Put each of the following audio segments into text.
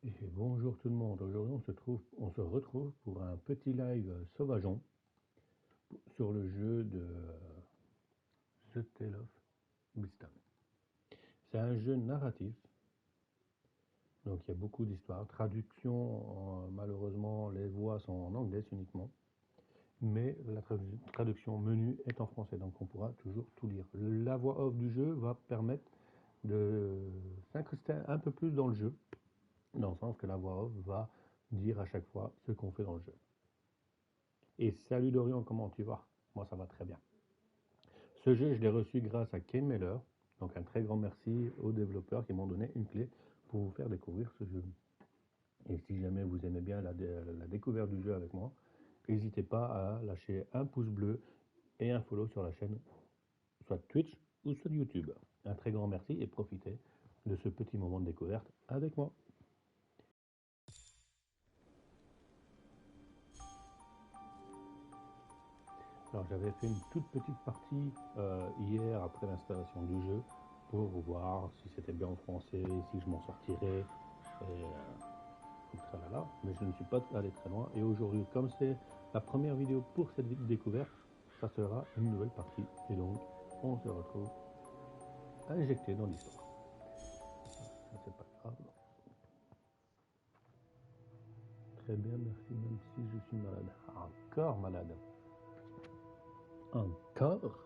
Et bonjour tout le monde, aujourd'hui on se retrouve pour un petit live sauvageon sur le jeu de The Tale of Wisdom. C'est un jeu narratif, donc il y a beaucoup d'histoires. Traduction, malheureusement les voix sont en anglais uniquement, mais la traduction menu est en français, donc on pourra toujours tout lire. La voix off du jeu va permettre de s'incruster un peu plus dans le jeu, dans le sens que la voix off va dire à chaque fois ce qu'on fait dans le jeu. Et salut Dorian, comment tu vas? Moi ça va très bien. Ce jeu, je l'ai reçu grâce à Ken Meller, donc un très grand merci aux développeurs qui m'ont donné une clé pour vous faire découvrir ce jeu. Et si jamais vous aimez bien la découverte du jeu avec moi, n'hésitez pas à lâcher un pouce bleu et un follow sur la chaîne, soit Twitch ou sur YouTube. Un très grand merci et profitez de ce petit moment de découverte avec moi. Alors j'avais fait une toute petite partie hier après l'installation du jeu pour voir si c'était bien en français, si je m'en sortirais, et tralala. Mais je ne suis pas allé très loin. Et aujourd'hui, comme c'est la première vidéo pour cette découverte, ça sera une nouvelle partie. Et donc, on se retrouve injecté dans l'histoire. C'est pas grave. Très bien, merci, même si je suis malade. Encore malade. Encore?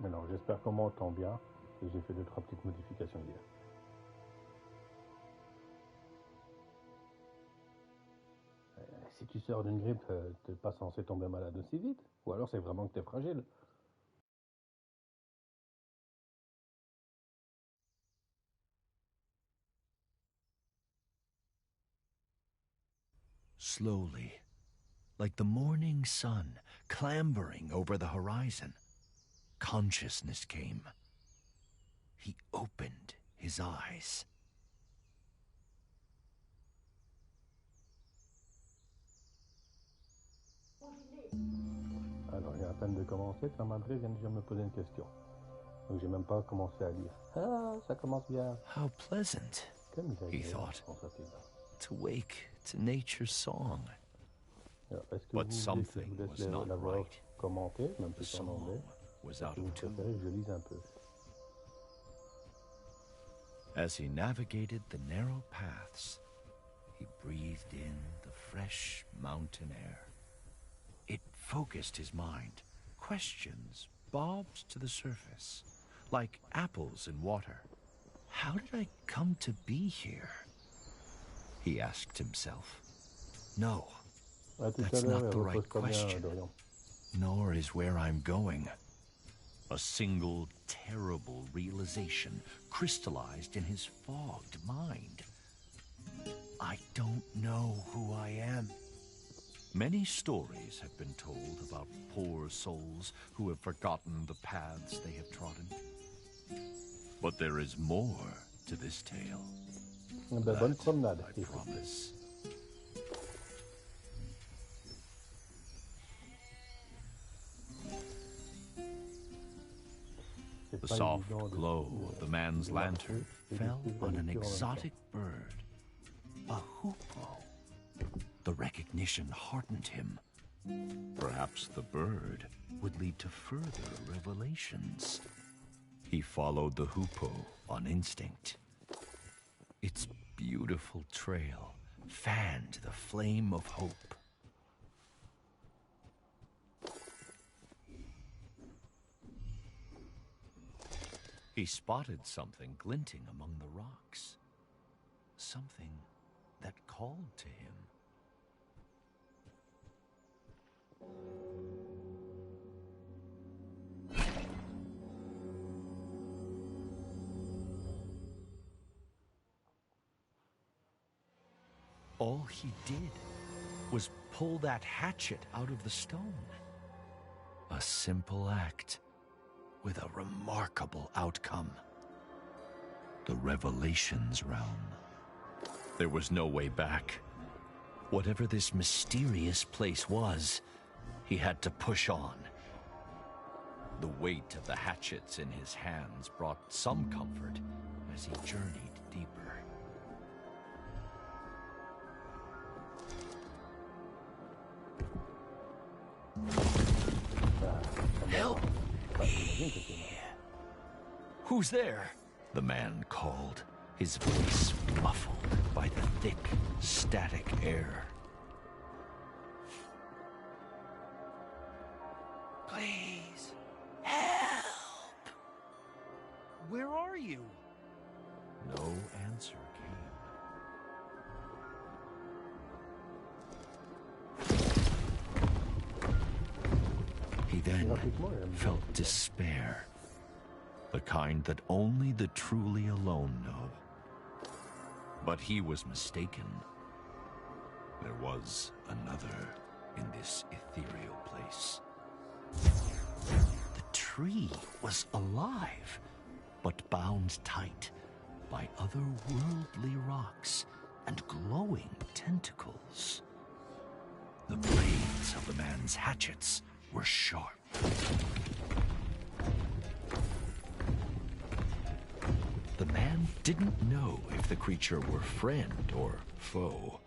Alors j'espère qu'on m'entend bien. Et j'ai fait 2-3 petites modifications hier. Si tu sors d'une grippe, t'es pas censé tomber malade aussi vite. Ou alors c'est vraiment que t'es fragile. Slowly, like the morning sun clambering over the horizon, consciousness came. He opened his eyes. Alors il est à peine de commencer que Madré vient de me poser une question. Donc j'ai même pas commencé à lire. Ah, ça commence bien. How pleasant, he thought, to wake to nature's song. Alors, est-ce que But vous voulez que je something vous laisse was not la voix right. commenter, même The si c'est en anglais? song was Est-ce out que vous of préférez que tune. je lise un peu? As he navigated the narrow paths, he breathed in the fresh mountain air. It focused his mind. Questions bobbed to the surface, like apples in water. How did I come to be here? He asked himself. No, that's not the right question, nor is where I'm going. A single terrible realization crystallized in his fogged mind. I don't know who I am. Many stories have been told about poor souls who have forgotten the paths they have trodden. But there is more to this tale. That, I promise. The soft glow of the man's lantern fell on an exotic bird, a hoopoe. The recognition heartened him. Perhaps the bird would lead to further revelations. He followed the hoopoe on instinct. Its beautiful trail fanned the flame of hope. He spotted something glinting among the rocks. Something that called to him. All he did was pull that hatchet out of the stone. A simple act with a remarkable outcome. The Revelations realm. There was no way back. Whatever this mysterious place was, he had to push on. The weight of the hatchets in his hands brought some comfort as he journeyed deeper. Help me! Who's there? The man called, his voice muffled by the thick, static air. Please, help! Where are you? No answer came. He then felt despair, the kind that only the truly alone know. But he was mistaken. There was another in this ethereal place. The tree was alive, but bound tight by otherworldly rocks and glowing tentacles. The blades of the man's hatchets were sharp. The man didn't know if the creature were friend or foe,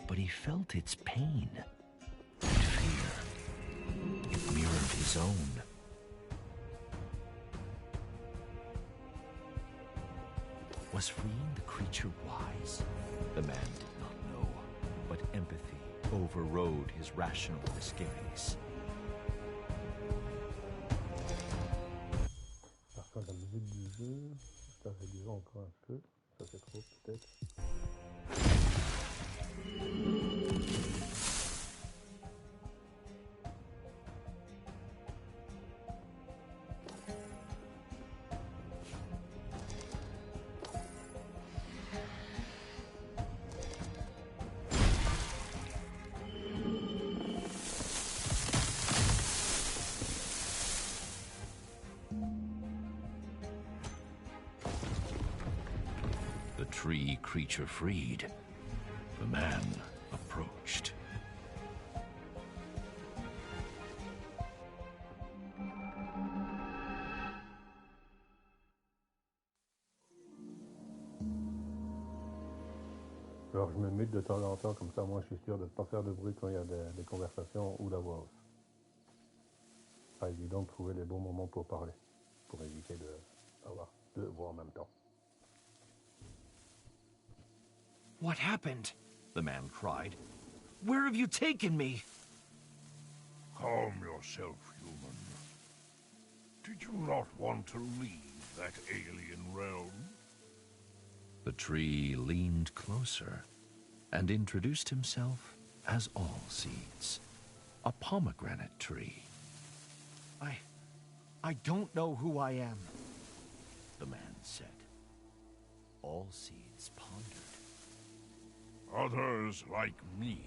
but he felt its pain and fear. It mirrored his own. Was freeing the creature wise? The man did not know, but empathy overrode his rational misgivings. Par contre, la musique du jeu, ça réduit encore un peu. Ça fait trop, peut-être. The tree creature freed, the man approached. Alors je me mute de temps en temps, comme ça moi je suis sûr de ne pas faire de bruit quand il y a des conversations ou la voix off. Pas évident de trouver les bons moments pour parler, pour éviter d'avoir deux voix en même temps. What happened? The man cried. Where have you taken me? Calm yourself, human. Did you not want to leave that alien realm? The tree leaned closer and introduced himself as All Seeds, a pomegranate tree. I don't know who I am, The man said. All Seeds pondered. Others like me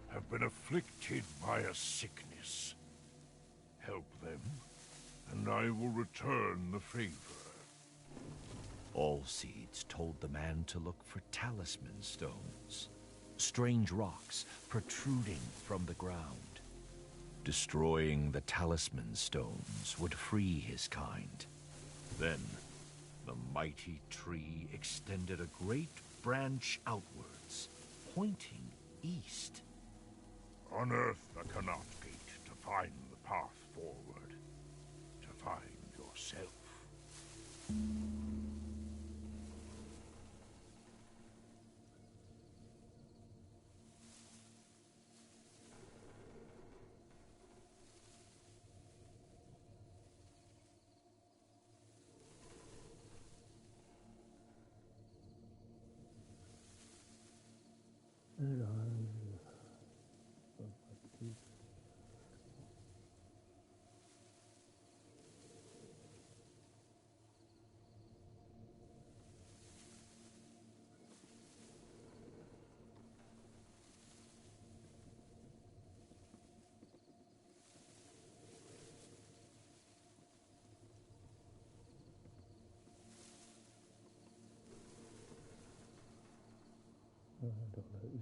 have been afflicted by a sickness. Help them, and I will return the favor. All Seeds told the man to look for talisman stones, strange rocks protruding from the ground. Destroying the talisman stones would free his kind. Then, the mighty tree extended a great branch outwards, pointing east. Unearth the Canop Gate to find the path forward, to find yourself. Alors, là,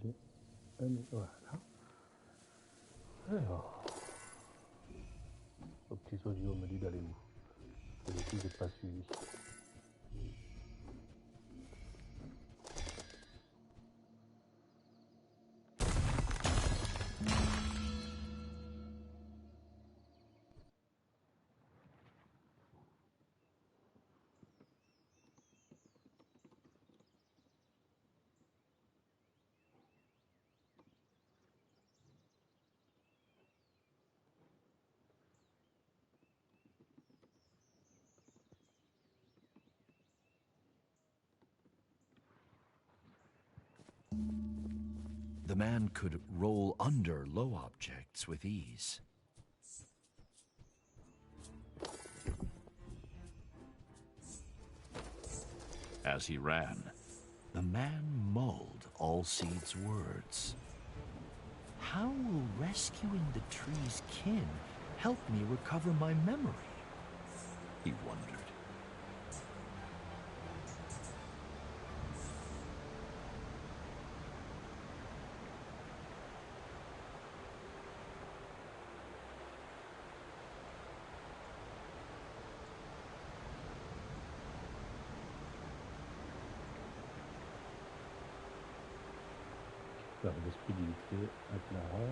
j'ai Voilà. Alors, le petit audio me dit d'aller où? Et du coup, j'ai pas suivi. The man could roll under low objects with ease. As he ran, the man mulled Allseed's words. How will rescuing the tree's kin help me recover my memory? He wondered. L'esprit d'unité à Clara.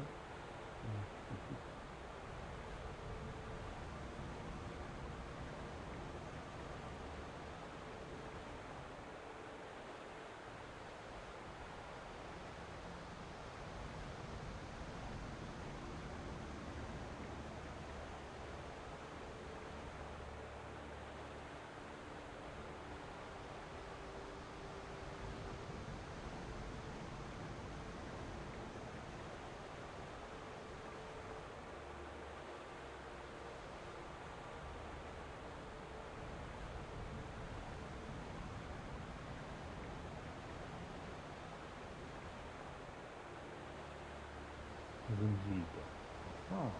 Zunziga. Ah.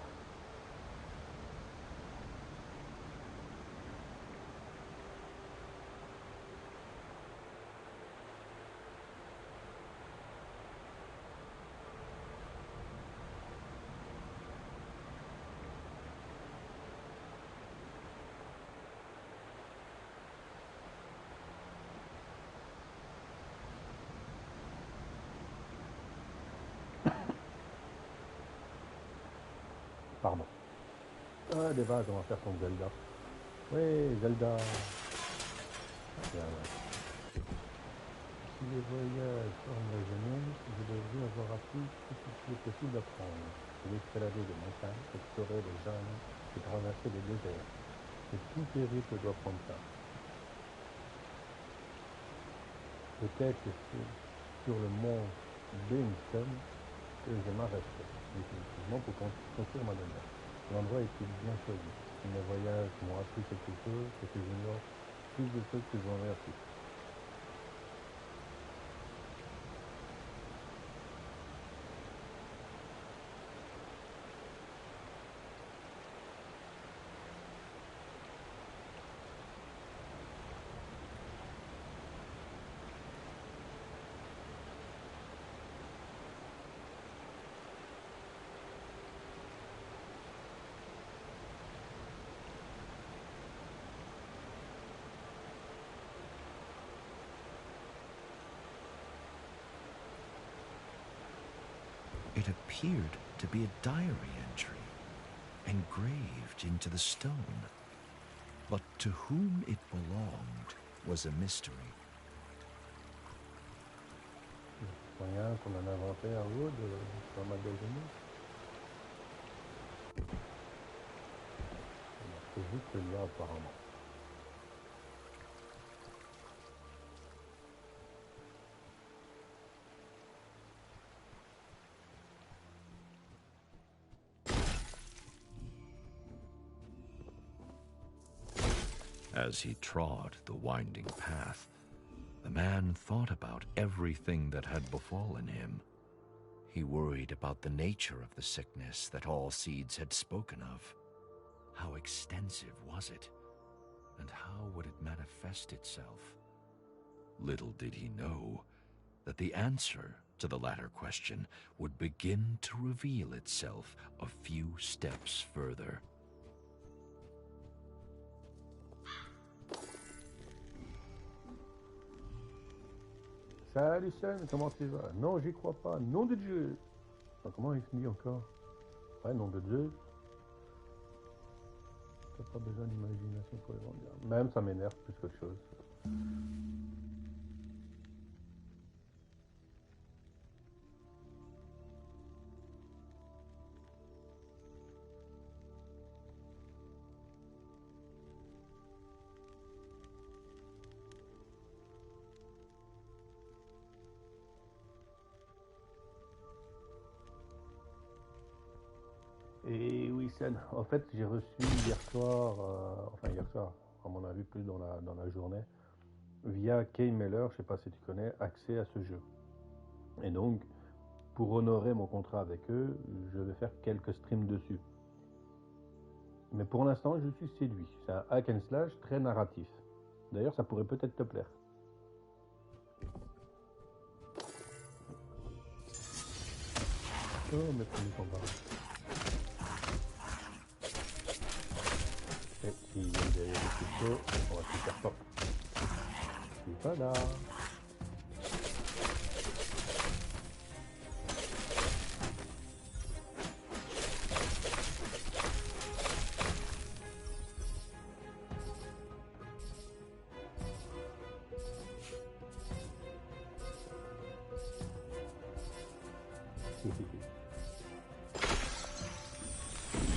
Pardon. Ah, des vagues, on va faire son Zelda. Oui, Zelda. Bien, ouais. Si les voyages forment la jeunesse, je devrais avoir appris tout ce qui est possible d'apprendre. Je vais escalader des montagnes, explorer les jungles et traverser les déserts. Et tout périple doit prendre ça. Peut-être que c'est sur le mont Brimstone que je m'arrêterai définitivement pour construire ma demeure. L'endroit était bien choisi. Mes voyages m'ont appris quelque chose et que j'ignore plus de choses que j'en ai appris. It appeared to be a diary entry, engraved into the stone. But to whom it belonged was a mystery. Moyen qu'on en a inventé un haut de sur magasiner. C'est juste là apparemment. As he trod the winding path, the man thought about everything that had befallen him. He worried about the nature of the sickness that Allseeds had spoken of. How extensive was it? And how would it manifest itself? Little did he know that the answer to the latter question would begin to reveal itself a few steps further. Salut Sun, comment tu vas? Non, j'y crois pas. Nom de Dieu. Enfin, comment il se dit encore? Ouais, nom de Dieu. T'as pas besoin d'imagination pour les grandir. Même ça m'énerve plus qu'autre chose. Et oui, Sen, en fait, j'ai reçu hier soir, à mon avis, plus dans la journée, via Kay Mailer, je sais pas si tu connais, accès à ce jeu. Et donc, pour honorer mon contrat avec eux, je vais faire quelques streams dessus. Mais pour l'instant, je suis séduit. C'est un hack and slash très narratif. D'ailleurs, ça pourrait peut-être te plaire. Oh, mes premiers combats. Et s'il y a des couteaux, on va se faire fort. Et voilà.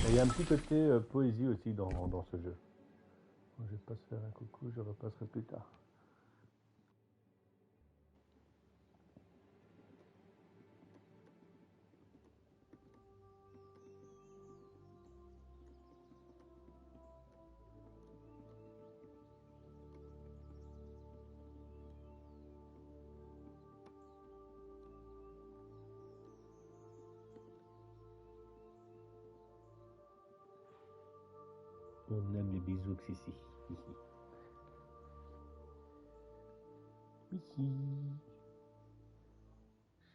Et il y a un petit côté poésie aussi dans ce jeu. Je vais pas se faire un coucou, je repasserai plus tard. On aime les bisous ici. Ici.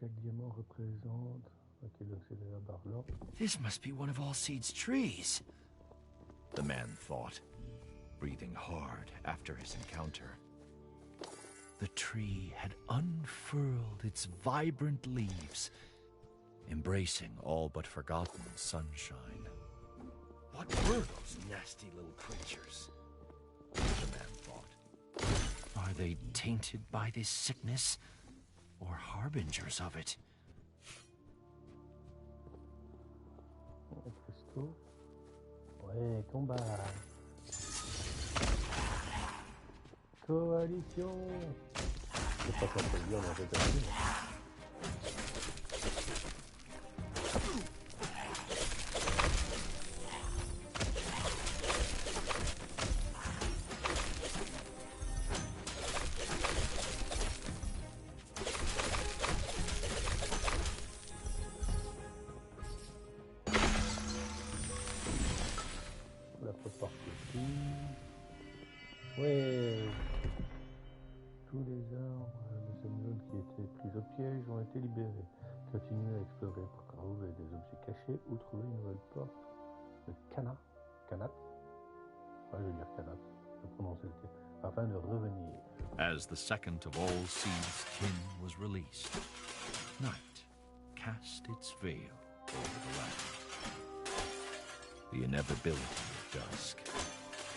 Chaque diamant représente... Ok, donc c'est la barre blanche. This must be one of Alcide's trees, the man thought, breathing hard after his encounter. The tree had unfurled its vibrant leaves, embracing all but forgotten sunshine. What were those nasty little creatures? The man thought. Are they tainted by this sickness, or harbingers of it? Cristaux. Ouais, combat. Coalition. C'est pas ça qu'on peut dire dans cette avenue. La porte ici. Ouais. Tous les arbres de cette zone qui étaient pris au piège ont été libérés. Continuez à explorer pour trouver des objets cachés ou trouver une nouvelle porte. Le canat. Ouais, je veux dire canat. Je prononce le T. Afin de revenir. As the second of all seeds kin was released, night cast its veil over the land. The inevitability of dusk,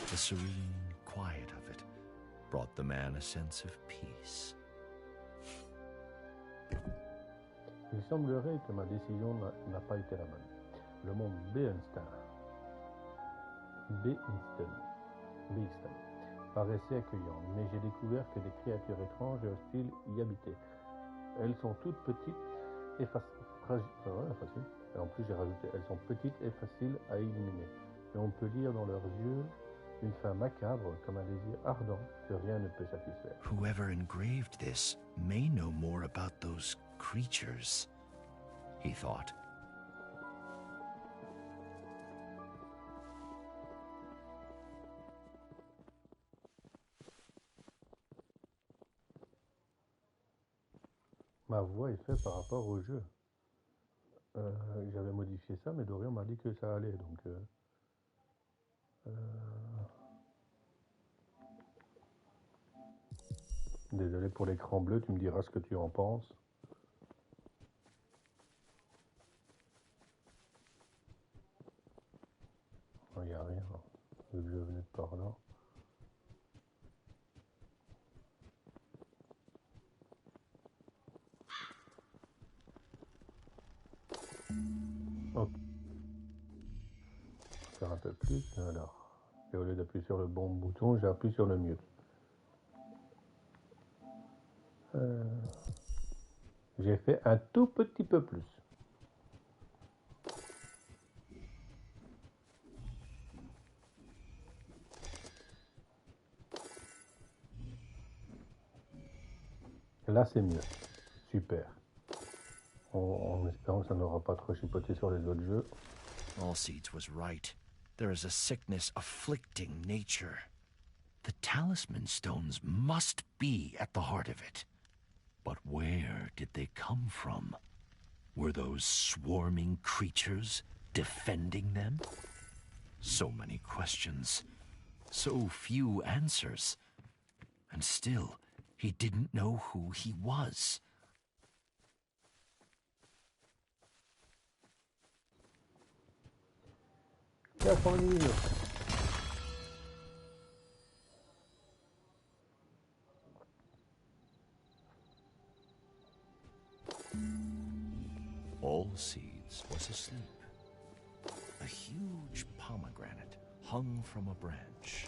the serene quiet of it, brought the man a sense of peace. Il semblerait que ma décision n'a pas été la bonne. Le monde Beenston paraissait accueillant, mais j'ai découvert que des créatures étranges et hostiles y habitaient. Elles sont toutes petites et faciles. Et en plus, j'ai rajouté, elles sont petites et faciles à éliminer. Et on peut lire dans leurs yeux une faim macabre comme un désir ardent que rien ne peut satisfaire. Whoever engraved this may know more about those creatures, he thought. Ma voix est faite par rapport au jeu. J'avais modifié ça, mais Dorian m'a dit que ça allait, donc... Désolé pour l'écran bleu, tu me diras ce que tu en penses. Il n'y a rien, vu que je venais de par là. Ok. Faire un peu plus, alors. Et au lieu d'appuyer sur le bon bouton, j'appuie sur le mute. J'ai fait un tout petit peu plus. Là, c'est mieux. Super. En espérant que ça n'aura pas trop chipoté sur les autres jeux. Allseeds was right. There is a sickness afflicting nature. The talisman stones must be at the heart of it. But where did they come from? Were those swarming creatures defending them? So many questions, so few answers. And still, he didn't know who he was. Allseeds was asleep. A huge pomegranate hung from a branch.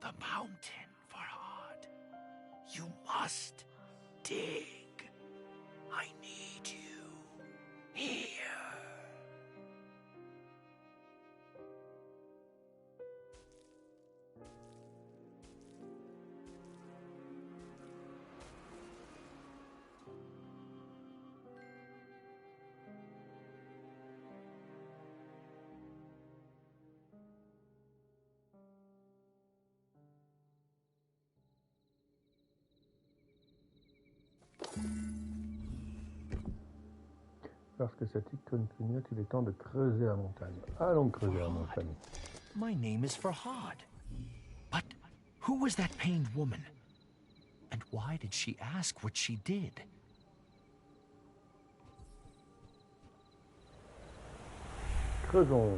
The mountain, Farhad. You must dig. I need you here. Lorsque cette icône clignote, il est temps de creuser la montagne. Allons creuser la montagne. My name is Farhad. But who was that pained woman? And why did she ask what she did? Creusons.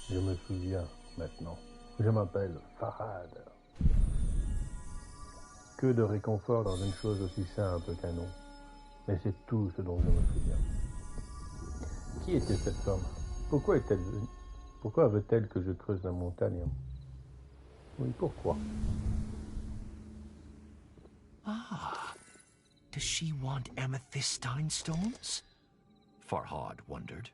Je me souviens maintenant. Je m'appelle Farhad. Que de réconfort dans une chose aussi simple qu'un nom. Mais c'est tout ce dont je me souviens. Qui était cette femme? Pourquoi est-elle venue? Pourquoi veut-elle que je creuse la montagne? Oui, pourquoi? Ah, does she want amethystine stones? Farhad wondered.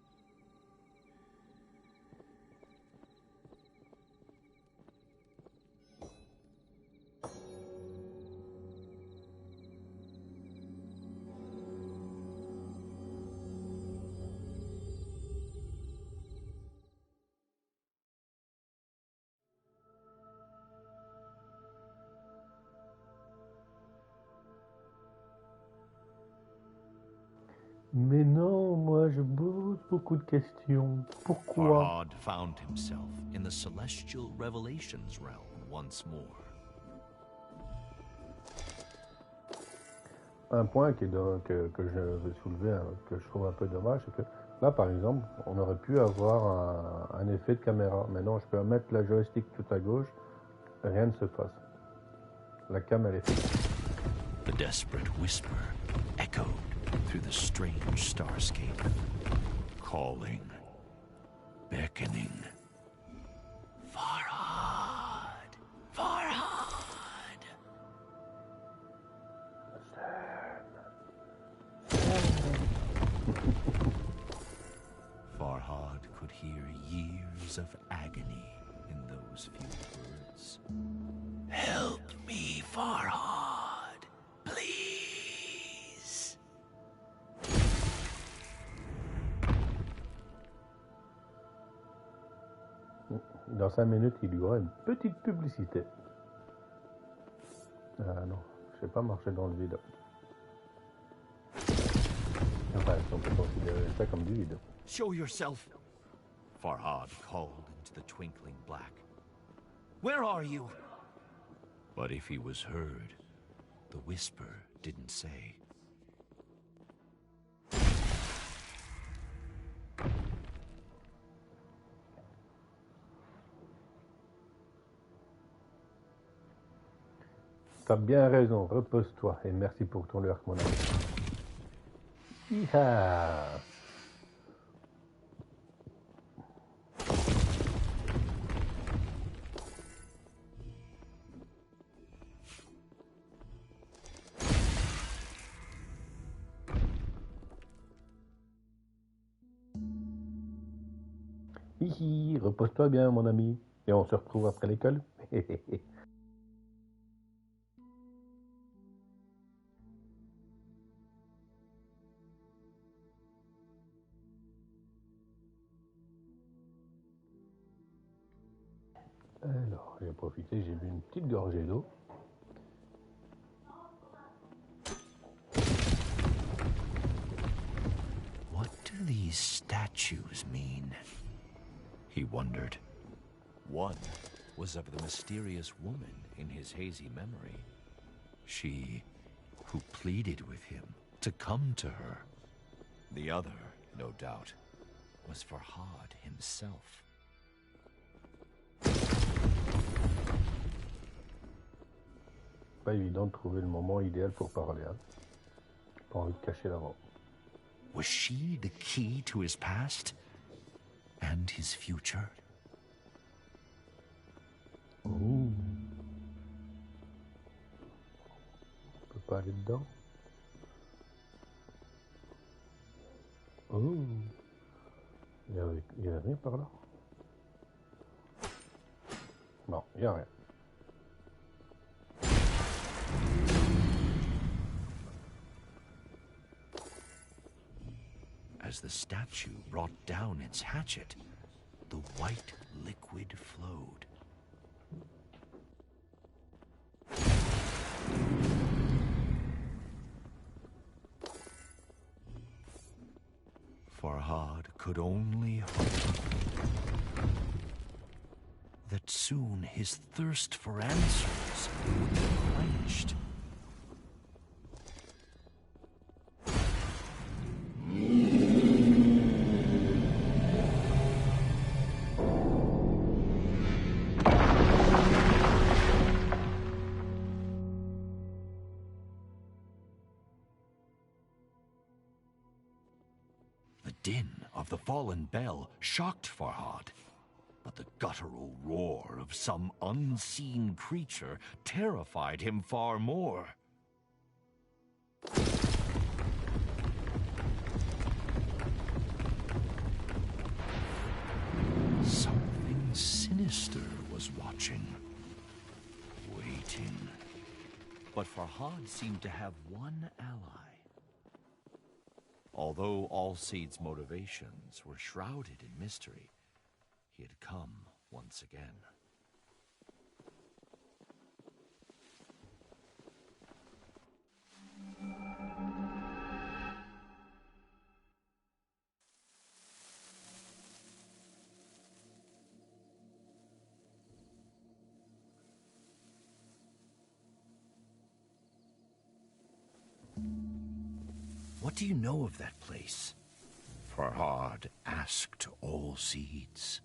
Mais non, moi je pose beaucoup de questions. Pourquoi? Farhad found himself in the celestial revelations realm once more. Un point que je veux soulever, que je trouve un peu dommage, c'est que là par exemple, on aurait pu avoir un effet de caméra. Maintenant, je peux mettre la joystick tout à gauche, rien ne se passe. La cam elle est faite. The desperate whisper echoed through the strange starscape, calling. beckoning. Farhad! Farhad! Farhad could hear years of agony in those few words. Help me, Farhad, please. Dans 5 minutes, il y aura une petite publicité. Ah non, je sais pas marcher dans le vide. Enfin, on peut considérer ça comme du vide. Show yourself, Farhad called into the twinkling black. Where are you? But if he was heard, the whisper didn't say. T'as bien raison, repose-toi et merci pour ton leurre, mon ami. Hi-ha. Hihi, repose-toi bien, mon ami, et on se retrouve après l'école. Alors, j'ai profité, j'ai bu une petite gorgée d'eau. What do these statues mean? He wondered. One was of the mysterious woman in his hazy memory. She who pleaded with him to come to her. The other, no doubt, was Farhad himself. Pas évident de trouver le moment idéal pour parler. Hein. Pas envie de cacher la voix. Was she the key to his past and his future? Ouh. On peut pas aller dedans. Oh. Il y a rien par là. Non, il n'y a rien. As the statue brought down its hatchet, the white liquid flowed. Farhad could only hope that soon his thirst for answers would be quenched. The din of the fallen bell shocked Farhad, but the guttural roar of some unseen creature terrified him far more. Something sinister was watching, waiting. But Farhad seemed to have one ally. Although Alcede's motivations were shrouded in mystery, he had come once again. What do you know of that place? Farhad asked Alcedes.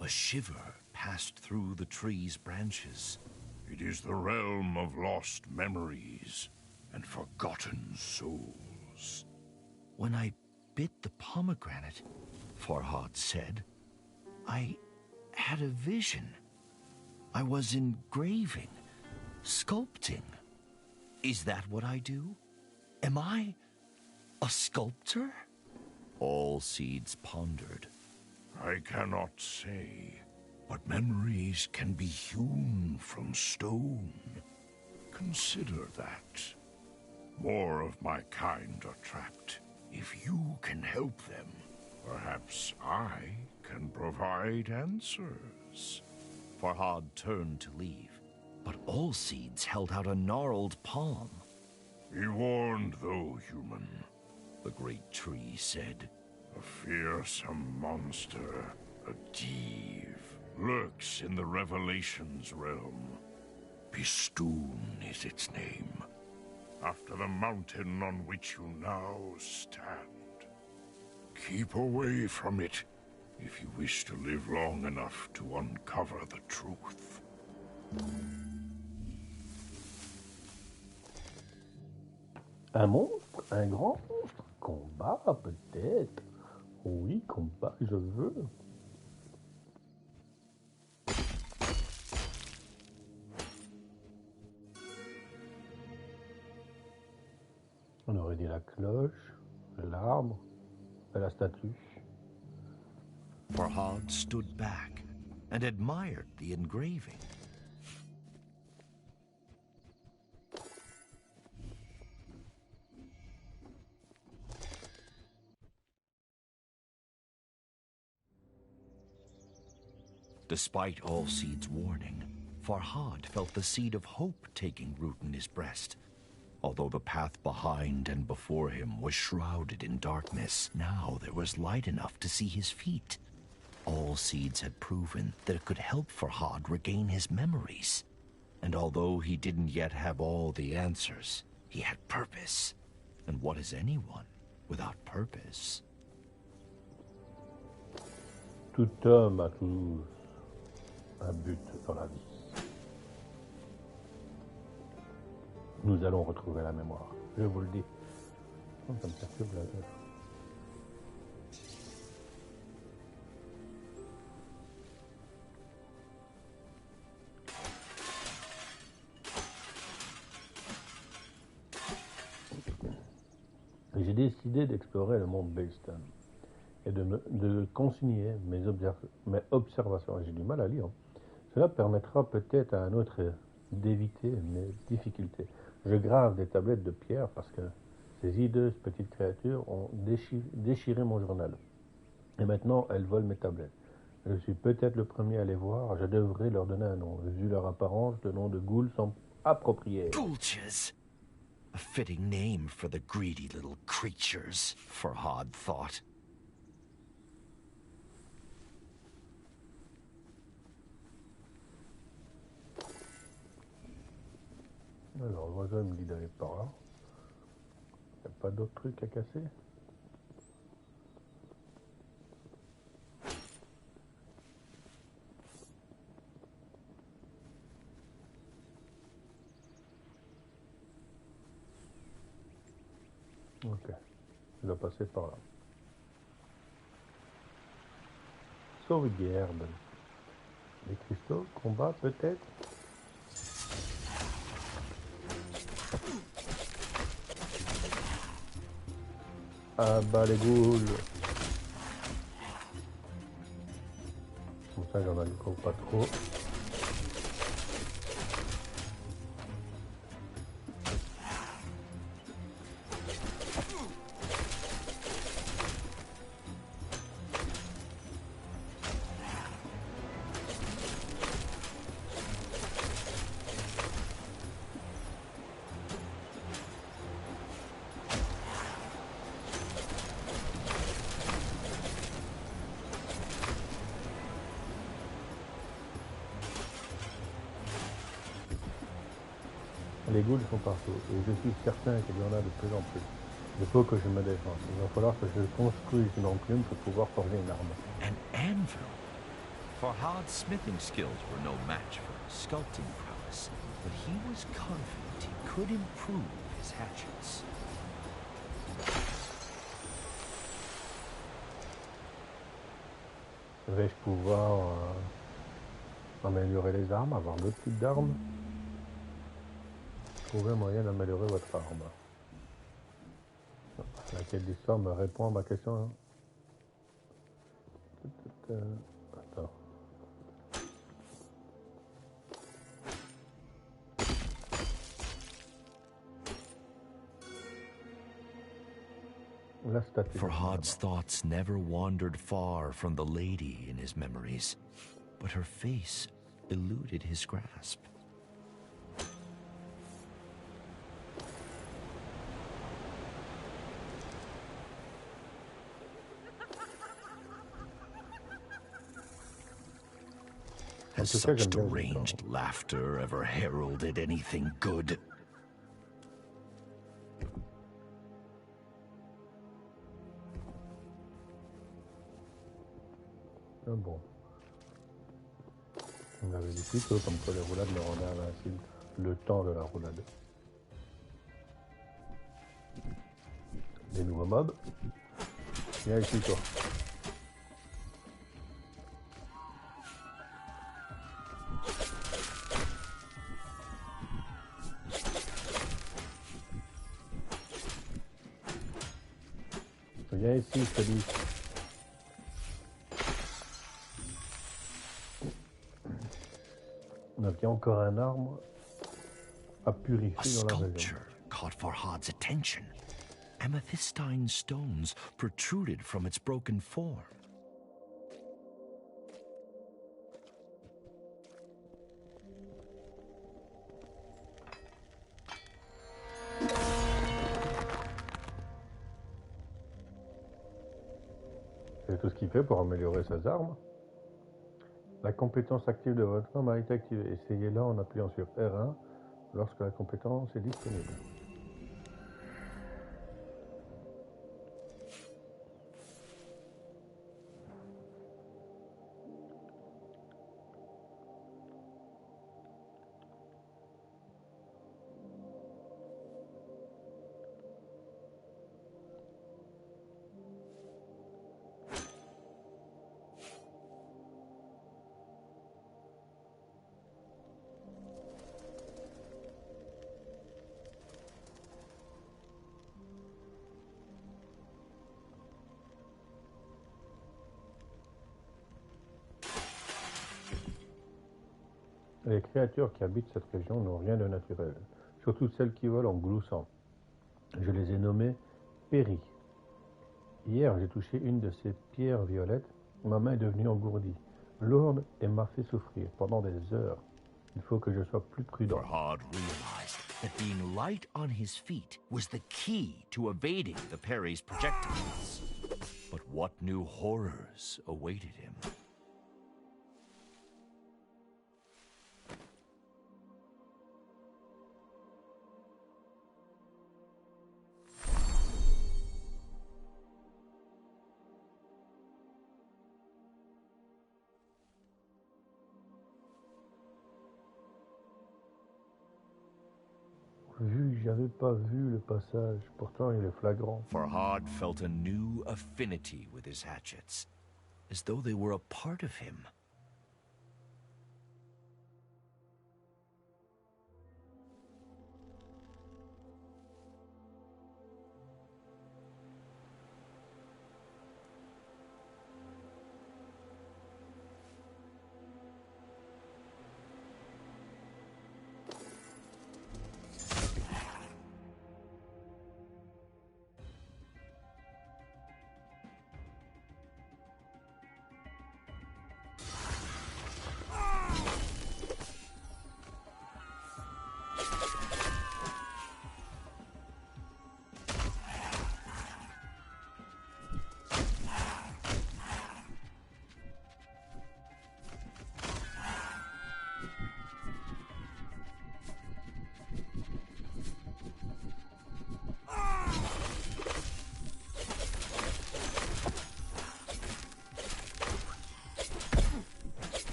A shiver passed through the tree's branches. It is the realm of lost memories and forgotten souls. When I bit the pomegranate, Farhad said, I had a vision. I was engraving, sculpting. Is that what I do? Am I a sculptor? All Seeds pondered. I cannot say, but memories can be hewn from stone. Consider that. More of my kind are trapped. If you can help them, perhaps I can provide answers. Farhad turned to leave, but All Seeds held out a gnarled palm. Be warned, though, human, The great tree said. A fearsome monster, a div, lurks in the Revelations realm. Pistoon is its name, after the mountain on which you now stand. Keep away from it if you wish to live long enough to uncover the truth. Un monstre? Un grand monstre? Combat, peut-être? Oui, combat, je veux. On aurait dit la cloche, l'arbre et la statue. Farhad stood back and admired the engraving. Despite All Seeds' warning, Farhad felt the seed of hope taking root in his breast. Although the path behind and before him was shrouded in darkness, now there was light enough to see his feet. All Seeds had proven that it could help Farhad regain his memories. And although he didn't yet have all the answers, he had purpose. And what is anyone without purpose? Tout homme a toujours un but dans la vie. Nous allons retrouver la mémoire, je vous le dis. Oh, ça me perturbe la tête. J'ai décidé d'explorer le monde Bayston et de consigner mes observations. J'ai du mal à lire. Cela permettra peut-être à un autre d'éviter mes difficultés. Je grave des tablettes de pierre parce que ces hideuses petites créatures ont déchiré mon journal. Et maintenant, elles volent mes tablettes. Je suis peut-être le premier à les voir. Je devrais leur donner un nom. Vu leur apparence, le nom de Ghoul semble approprié. Gulches! A fitting name for the greedy little creatures, Farhad thought. Alors, le voisin me dit d'aller par là. Il n'y a pas d'autres trucs à casser? Ok, je dois passer par là. Sauvegarde. Les cristaux, combat peut-être? Ah bah les ghouls. Comme ça j'en ai pas trop. Les ghouls sont partout, et je suis certain qu'il y en a de plus en plus. Il faut que je me défende. Il va falloir que je construise une enclume pour pouvoir forger une arme. An anvil? Farhad's smithing skills were no match for his sculpting prowess, but he was confident he could improve his hatchets. Vais-je pouvoir améliorer les armes, avoir d'autres types d'armes? Trouver un moyen d'améliorer votre arme. La quête d'histoire me répond à ma question. Attends. La statue. Farhad's thoughts never wandered far from the lady in his memories, but her face eluded his grasp. Has such deranged laughter ever heralded anything good? Ah bon. On avait dit plus tôt comme quoi les roulades me rendaient invincible le temps de la roulade. Des nouveaux mobs. Viens ici toi. Viens ici, je te dis. Donc il y a encore un arbre à purifier dans la région. Caught Farhad's attention. Amethystine stones protruded from its broken form. C'est tout ce qu'il fait pour améliorer ses armes. La compétence active de votre arme a été activée. Essayez-la en appuyant sur R1 lorsque la compétence est disponible. Les créatures qui habitent cette région n'ont rien de naturel, surtout celles qui volent en gloussant. Je les ai nommées Péri. Hier, j'ai touché une de ces pierres violettes. Ma main est devenue engourdie, lourde et m'a fait souffrir pendant des heures. Il faut que je sois plus prudent. Farhad realized that being light on his feet was the key to evading the parry's projectiles. But what new horrors awaited him? J'avais pas vu le passage, pourtant il est flagrant. Farhad felt a new affinity with his hatchets, as though they were a part of him.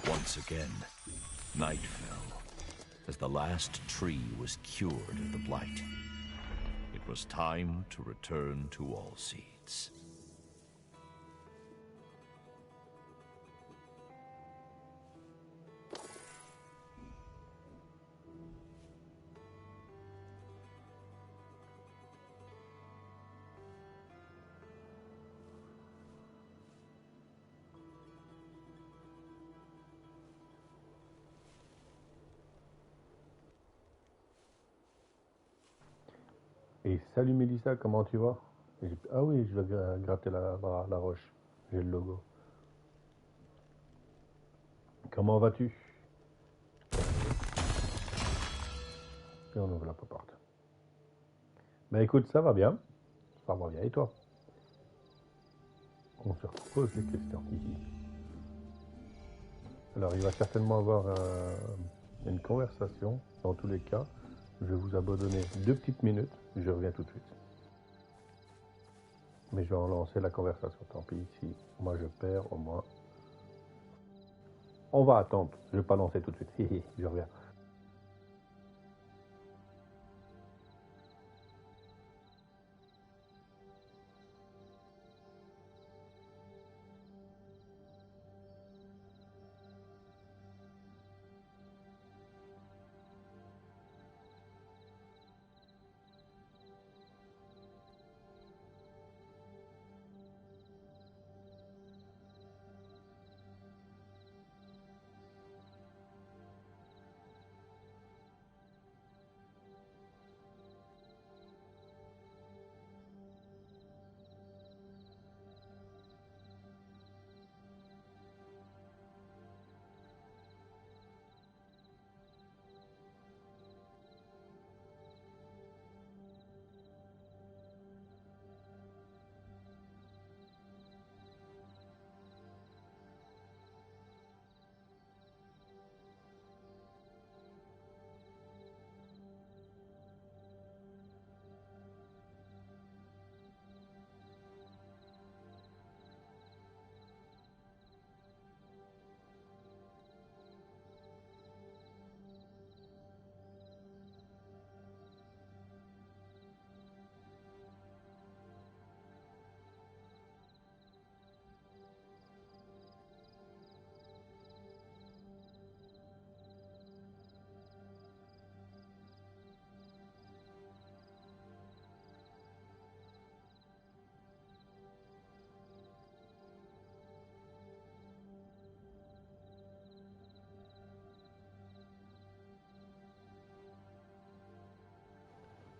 Once again, night fell, as the last tree was cured of the blight. It was time to return to All Seeds. Et salut Mélissa, comment tu vas? Ah oui, je vais gratter la roche. J'ai le logo. Comment vas-tu? Et on ouvre la porte. Ben écoute, ça va bien. Ça va bien, et toi? On se repose les questions. Alors, il va certainement avoir une conversation. Dans tous les cas, je vais vous abandonner 2 petites minutes. Je reviens tout de suite. Mais je vais en lancer la conversation. Tant pis, si moi je perds, au moins. On va attendre. Je ne vais pas lancer tout de suite. Je reviens.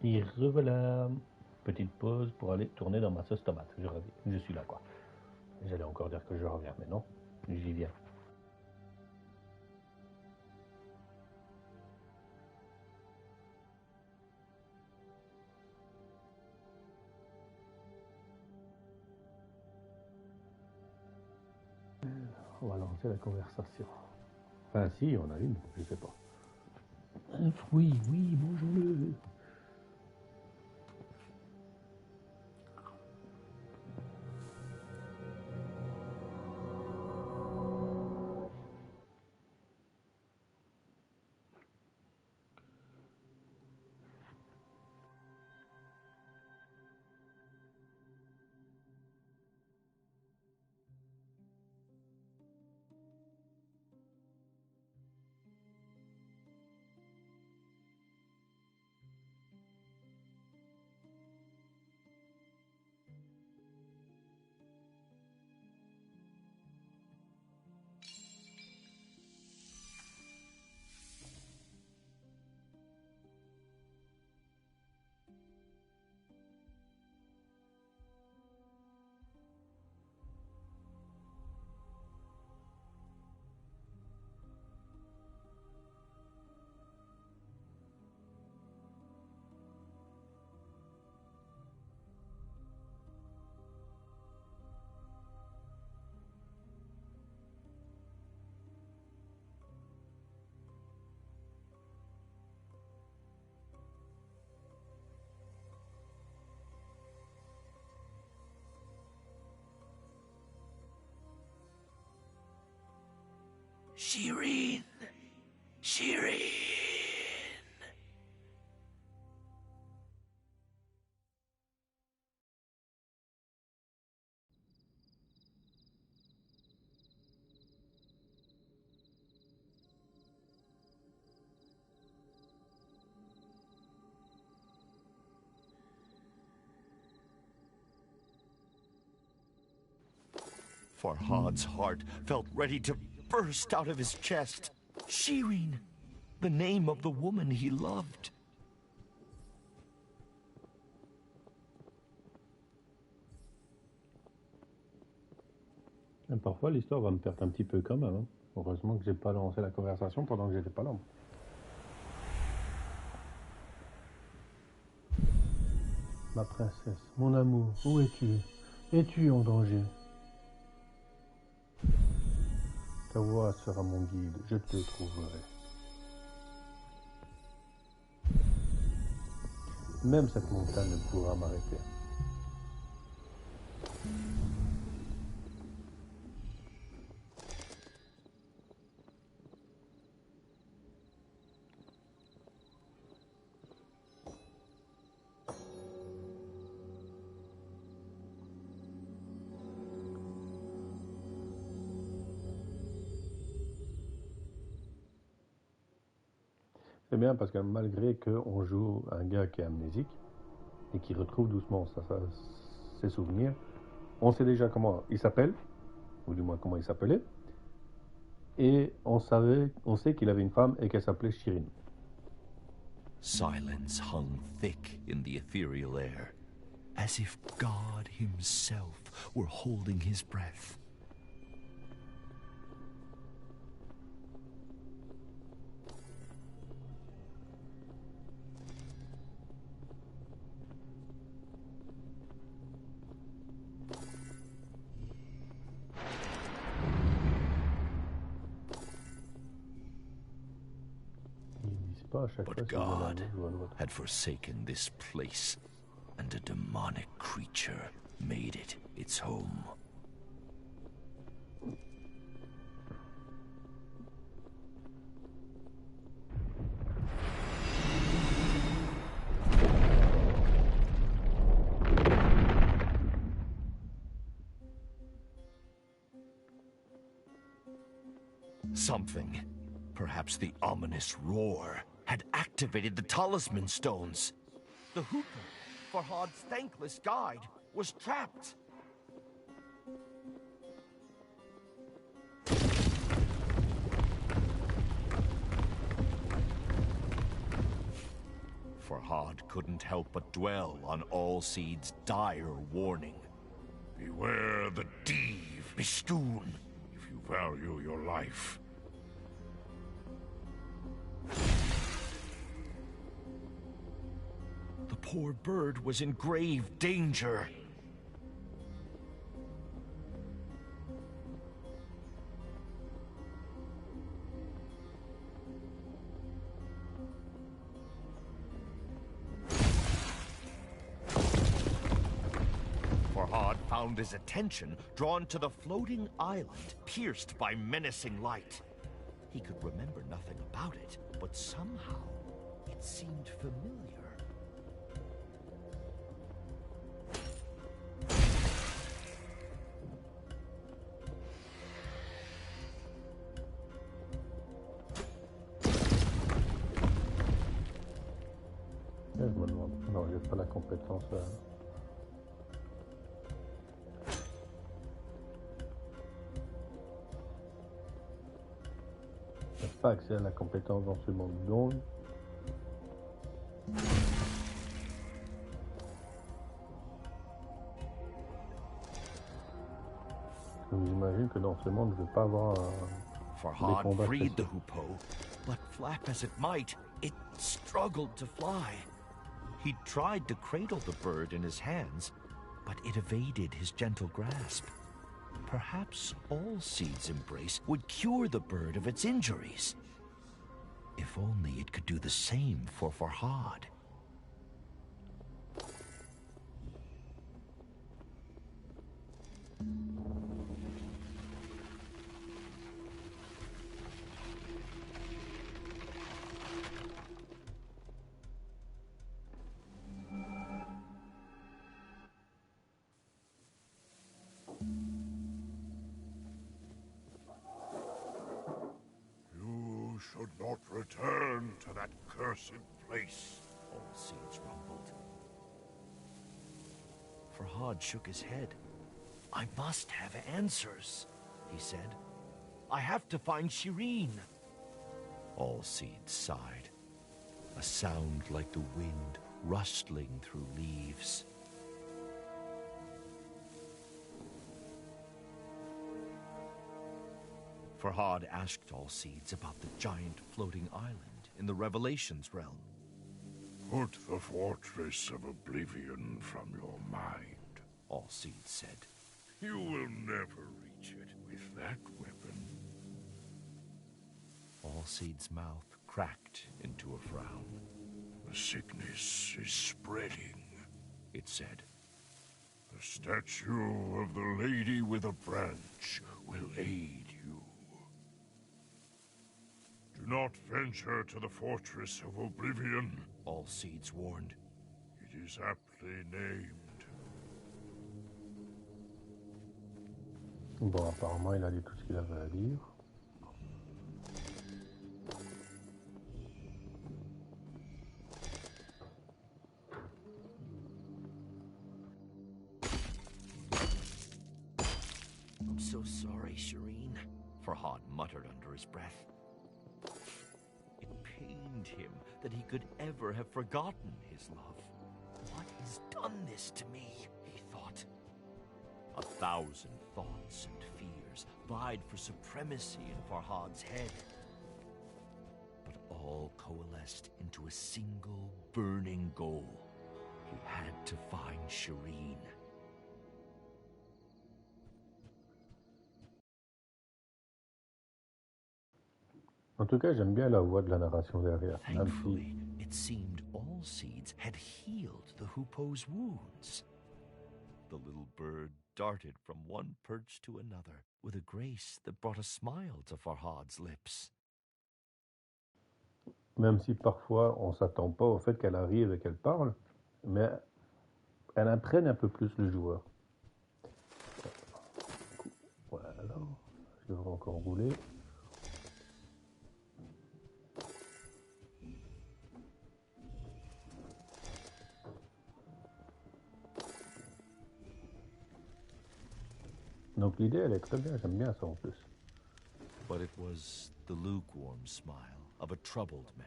Et revoilà. Petite pause pour aller tourner dans ma sauce tomate. Je reviens. Je suis là, quoi. J'allais encore dire que je reviens, mais non. J'y viens. On va lancer la conversation. Enfin, si, on a une, je sais pas. Un fruit, oui, mangeons-le. Shireen! Shireen! Farhad's heart felt ready to burst out of his chest. Shireen, the name of the woman he loved. Et parfois, l'histoire va me perdre un petit peu quand même. Hein. Heureusement que j'ai pas lancé la conversation pendant que j'étais pas là. Ma princesse, mon amour, où es-tu? Es-tu en danger? Ta voix sera mon guide, je te trouverai. Même cette montagne ne pourra m'arrêter. C'est bien parce que malgré qu'on joue un gars qui est amnésique et qui retrouve doucement ses souvenirs, on sait déjà comment il s'appelle, ou du moins comment il s'appelait, et on sait qu'il avait une femme et qu'elle s'appelait Shireen. Silence hung thick in the ethereal air, as if God himself were holding his breath. But God had forsaken this place, and a demonic creature made it its home. Something, perhaps the ominous roar, had activated the talisman stones. The hoopoe, Farhad's thankless guide, was trapped. Farhad couldn't help but dwell on Allseed's dire warning. Beware the Div, Bistoon, if you value your life. The poor bird was in grave danger. Farhad found his attention drawn to the floating island pierced by menacing light. He could remember nothing about it, but somehow it seemed familiar. Je me demande. Non, j'ai pas la compétence. J'ai pas accès à la compétence dans ce monde. Donc, j'imagine que dans ce monde, je vais pas avoir Farhad freed the hoopoe, but flap as it might, it struggled to fly. He tried to cradle the bird in his hands, but it evaded his gentle grasp. Perhaps Allseed's embrace would cure the bird of its injuries. If only it could do the same for Farhad. Should not return to that cursed place. Allseeds rumbled. Farhad shook his head. I must have answers, he said. I have to find Shireen. Allseed sighed, a sound like the wind rustling through leaves. Farhad asked Allseeds about the giant floating island in the Revelations realm. Put the fortress of oblivion from your mind, Allseeds said. You will never reach it with that weapon. Allseed's mouth cracked into a frown. The sickness is spreading, it said. The statue of the Lady with a Branch will aid you. Do not venture to the Fortress of Oblivion, Allseeds warned. It is aptly named. Bon, apparemment, il a dit tout ce qu'il avait à dire. I'm so sorry, Shireen, Farhad muttered under his breath. It pained him that he could ever have forgotten his love. What has done this to me, he thought. 1,000 thoughts and fears vied for supremacy in Farhad's head. But all coalesced into a single burning goal. He had to find Shireen. En tout cas, j'aime bien la voix de la narration derrière. Thankfully, it seemed Allseeds had healed the Hoopoe's wounds. The little bird darted from one perch to another with a grace that brought a smile to Farhad's lips. Même si parfois on ne s'attend pas au fait qu'elle arrive et qu'elle parle, mais elle imprègne un peu plus le joueur. Voilà, je devrais encore rouler. Donc l'idée, elle est très bien, j'aime bien ça en plus. But it was the lukewarm smile of a troubled man.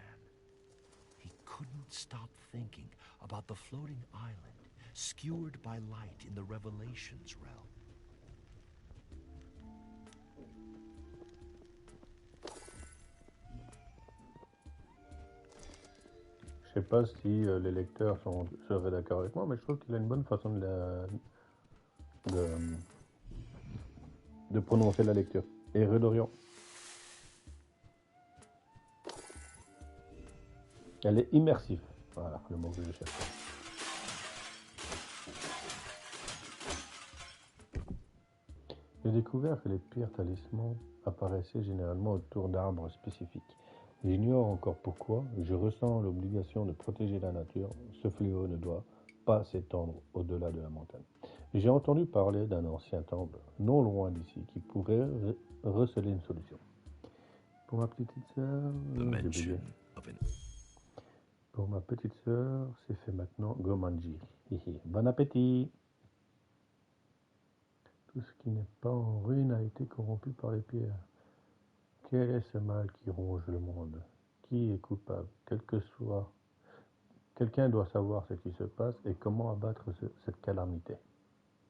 He couldn't stop thinking about the floating island, skewered by light in the Revelations realm. Je sais pas si les lecteurs seraient d'accord avec moi, mais je trouve qu'il a une bonne façon de prononcer la lecture. Et Redorian. Elle est immersive. Voilà le mot que je cherche. J'ai découvert que les pires talismans apparaissaient généralement autour d'arbres spécifiques. J'ignore encore pourquoi, je ressens l'obligation de protéger la nature. Ce fléau ne doit pas s'étendre au-delà de la montagne. J'ai entendu parler d'un ancien temple, non loin d'ici, qui pourrait receler une solution. Pour ma petite sœur, pour ma petite sœur, c'est fait maintenant Gomanji. Bon appétit! Tout ce qui n'est pas en ruine a été corrompu par les pierres. Quel est ce mal qui ronge le monde? Qui est coupable? Quel que soit, quelqu'un doit savoir ce qui se passe et comment abattre cette calamité.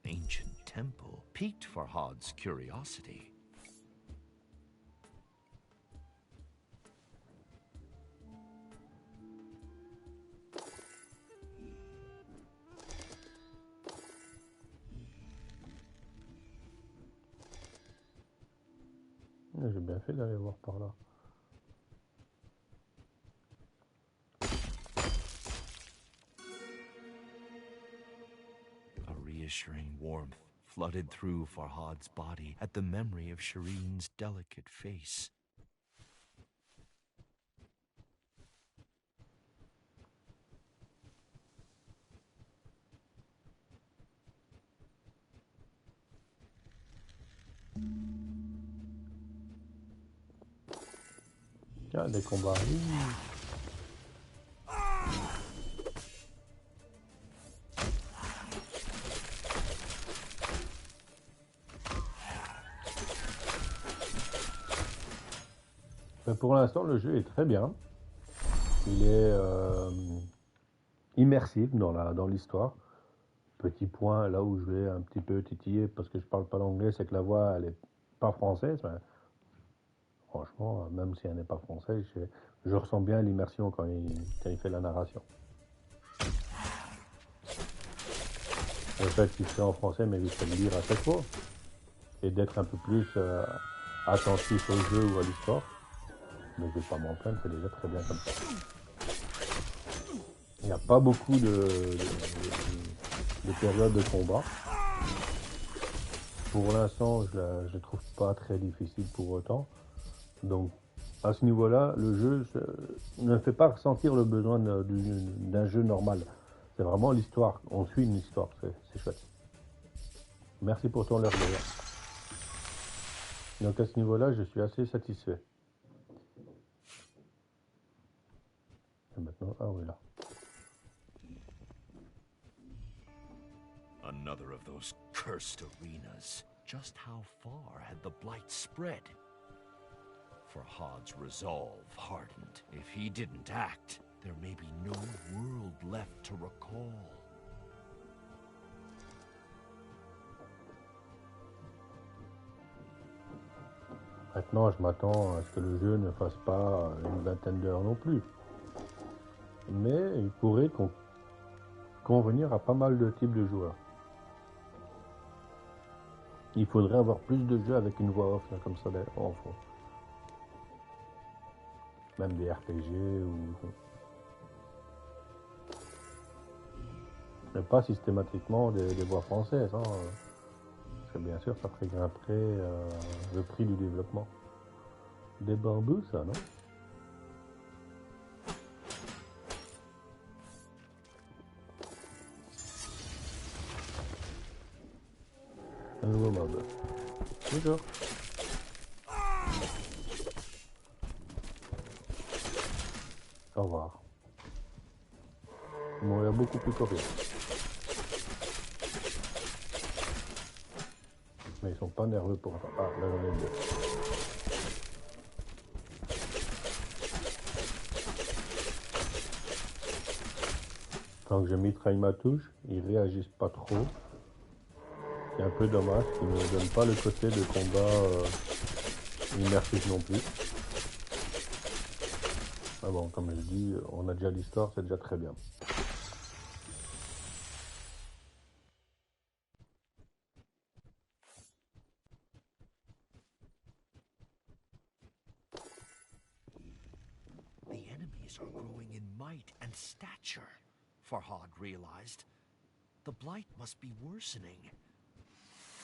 Ancient temple piqued Farhad's curiosity. J'ai bien fait d'aller voir par là. A reassuring warmth flooded through Farhad's body at the memory of Shireen's delicate face. Ah, des combats. Mais pour l'instant, le jeu est très bien. Il est immersif dans l'histoire. Petit point, là où je vais un petit peu titiller, parce que je parle pas l'anglais, c'est que la voix, elle est pas française. Mais franchement, même si elle n'est pas française, je ressens bien l'immersion quand il fait la narration. Le fait qu'il fait en français m'éviterait de lire à chaque fois et d'être un peu plus attentif au jeu ou à l'histoire. Mais je vais pas m'en plaindre, c'est déjà très bien comme ça. Il n'y a pas beaucoup de périodes de combat. Pour l'instant, je ne trouve pas très difficile pour autant. Donc, à ce niveau-là, le jeu ne fait pas ressentir le besoin d'un jeu normal. C'est vraiment l'histoire. On suit une histoire. C'est chouette. Merci pour ton heure d'ailleurs. Donc, à ce niveau-là, je suis assez satisfait. Et maintenant, ah oui, là. Another of those cursed arenas. Just how far had the blight spread? For Hod's resolve hardened. If he didn't act, there may be no world left to recall. Maintenant, je m'attends à ce que le jeu ne fasse pas une vingtaine d'heures non plus. Mais il pourrait convenir à pas mal de types de joueurs. Il faudrait avoir plus de jeux avec une voix off, là, comme ça, en fond. Même des RPG ou... Mais pas systématiquement des voix françaises. Hein. Parce que bien sûr, ça ferait grimper le prix du développement. Des bambous, ça, non? Un nouveau mob. Bonjour. Au revoir. Bon, il y a beaucoup plus coriaces. Mais ils sont pas nerveux pour ça. Ah, là j'en ai deux. Tant que je mitraille ma touche, ils réagissent pas trop. C'est un peu dommage qu'ils ne donnent pas le côté de combat immersif non plus. Ah bon, comme je dis, on a déjà l'histoire, c'est déjà très bien. The enemies are growing in might and stature, Farhad realized. The blight must be worsening.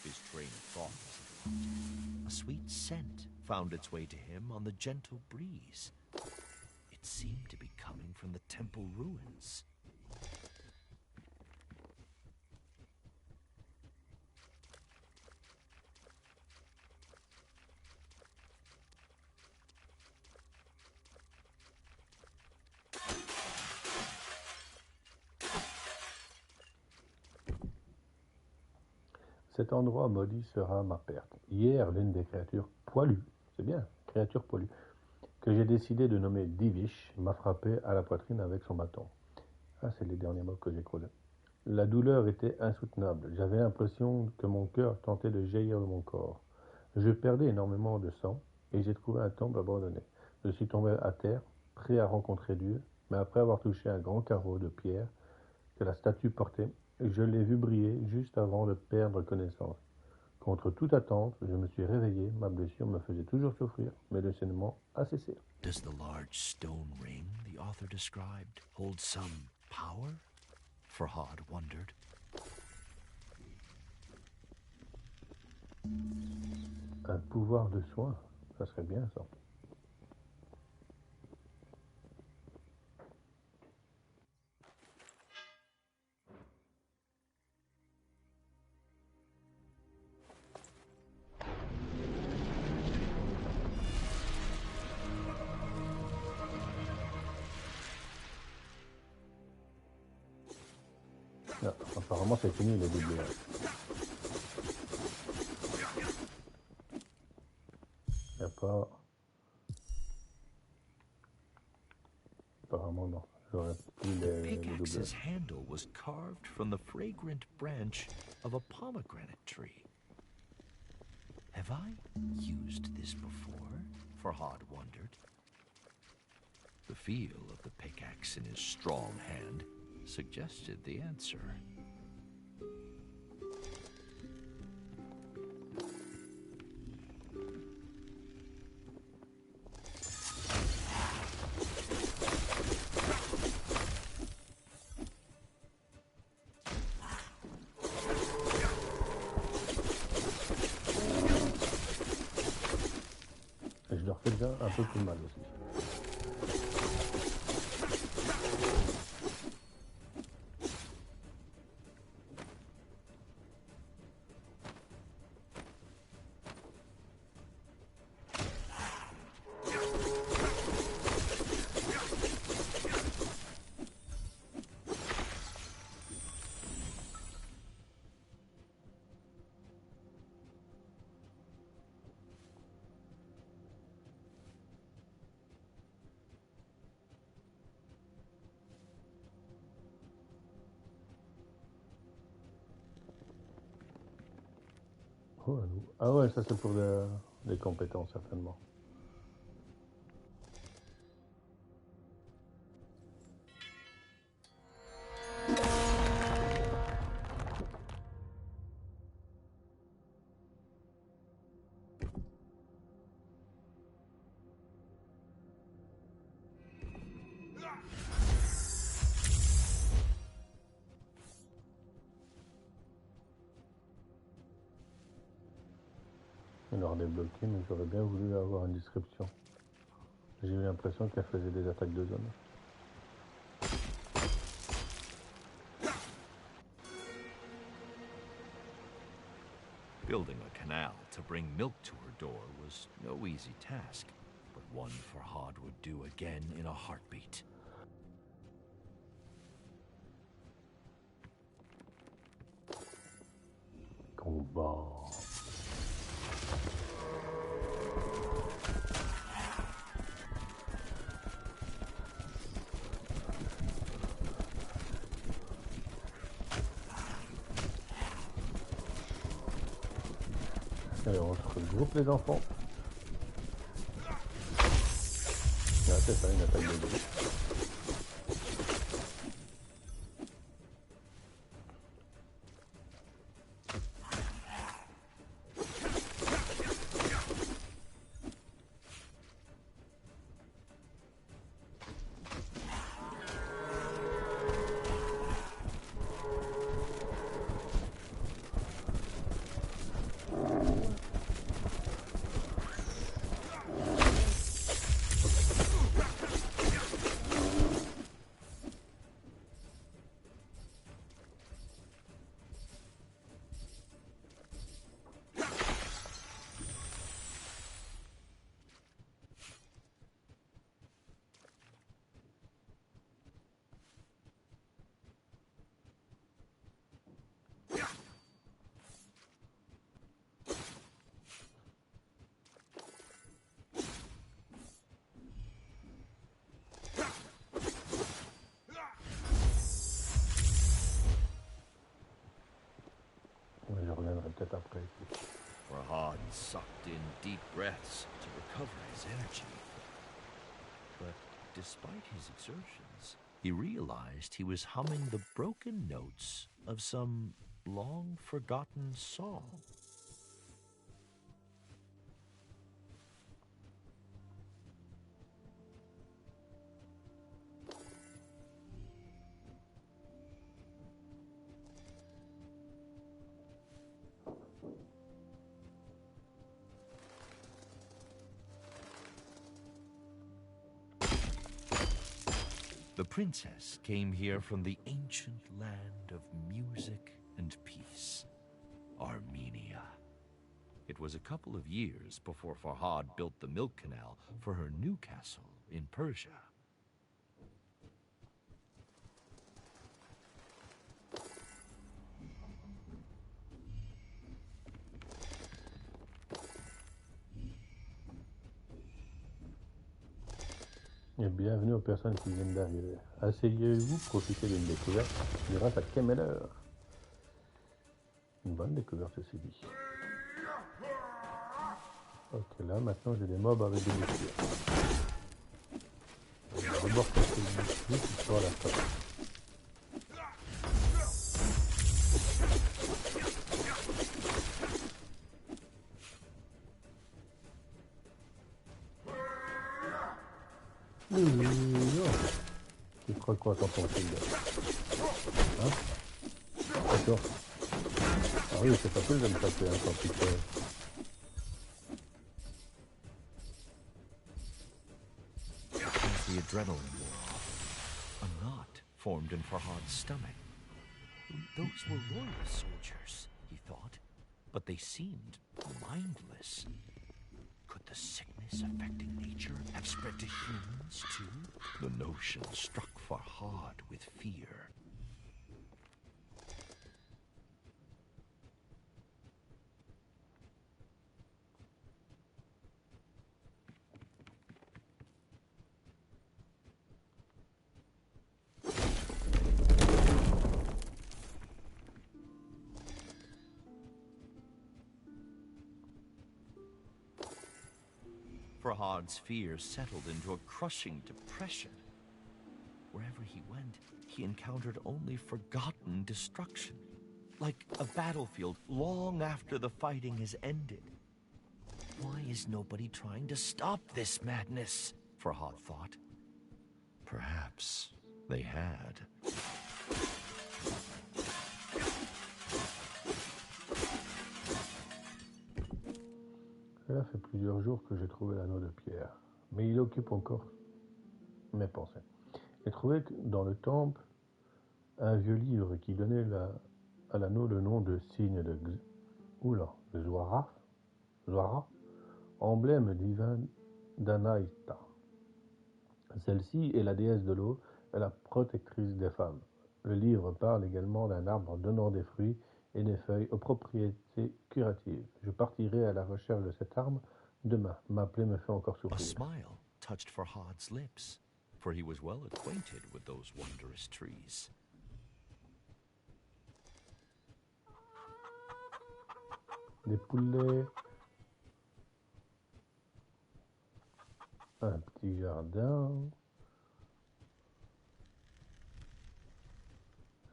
His train of thought was afoot. A sweet scent found its way to him on the gentle breeze. It seemed to be coming from the temple ruins. Cet endroit maudit sera ma perte. Hier, l'une des créatures poilues, c'est bien, créature poilue, que j'ai décidé de nommer Divish, m'a frappé à la poitrine avec son bâton. Ah, c'est les derniers mots que j'ai croisés. La douleur était insoutenable. J'avais l'impression que mon cœur tentait de jaillir de mon corps. Je perdais énormément de sang et j'ai trouvé un temple abandonné. Je suis tombé à terre, prêt à rencontrer Dieu, mais après avoir touché un grand carreau de pierre que la statue portait, je l'ai vu briller juste avant de perdre connaissance. Contre toute attente, je me suis réveillé, ma blessure me faisait toujours souffrir, mais le saignement a cessé. Does the large stone ring the author described hold some power? Farhad wondered. Un pouvoir de soin, ça serait bien ça. Non, apparemment c'est fini les doublés. Il n'y a pas... axe's handle was carved from the fragrant branch of a pomegranate tree. Have I used this before? Farhad wondered. The feel of the pickaxe in his strong hand suggested the answer. Et je leur fais déjà un peu plus mal aussi. Oh, ah ouais, ça c'est pour des compétences certainement. Il leur débloqué, mais j'aurais bien voulu avoir une description. J'ai eu l'impression qu'elle faisait des attaques de zone. Building a canal to bring milk to her door was no easy task, but one Farhad would do again in a heartbeat. Combat. Allez, on se regroupe les enfants. Ah, c'est ça, une attaque de dos. Je reviendrai peut-être après. Farhad sucked in deep breaths to recover his energy. But despite his exertions, he realized he was humming the broken notes of some long-forgotten song. The princess came here from the ancient land of music and peace, Armenia. It was a couple of years before Farhad built the milk canal for her new castle in Persia. Et bienvenue aux personnes qui viennent d'arriver. Asseyez-vous, profitez d'une découverte grâce à Kemeler. Une bonne découverte, ceci dit. Ok, là, maintenant, j'ai des mobs avec des blessures. Je vais d'abord casser le blessure pour la fin. Tu crois quoi quand on fait hein? D'accord. Ah oui, c'est facile de me taper hein, quand tu fais. As the adrenaline wore off, a knot formed in Farhad's stomach. Those were loyal soldiers, he thought, but they seemed mindless. Could the sickness affecting nature have spread to humans too? The notion struck Farhad with fear. Farhad's fear settled into a crushing depression. Wherever he went, he encountered only forgotten destruction, like a battlefield long after the fighting has ended. Why is nobody trying to stop this madness? Farhad thought. Perhaps they had. Cela fait plusieurs jours que j'ai trouvé l'anneau de pierre, mais il occupe encore mes pensées. J'ai trouvé dans le temple un vieux livre qui donnait à l'anneau le nom de signe de Zwara, emblème divin d'Anaïta. Celle-ci est la déesse de l'eau et la protectrice des femmes. Le livre parle également d'un arbre donnant des fruits et des feuilles aux propriétés curatives. Je partirai à la recherche de cet arbre demain. M'appeler me fait encore A sourire. smile touched Farhad's lips, for he was well acquainted with those wondrous trees. Des poulets, un petit jardin.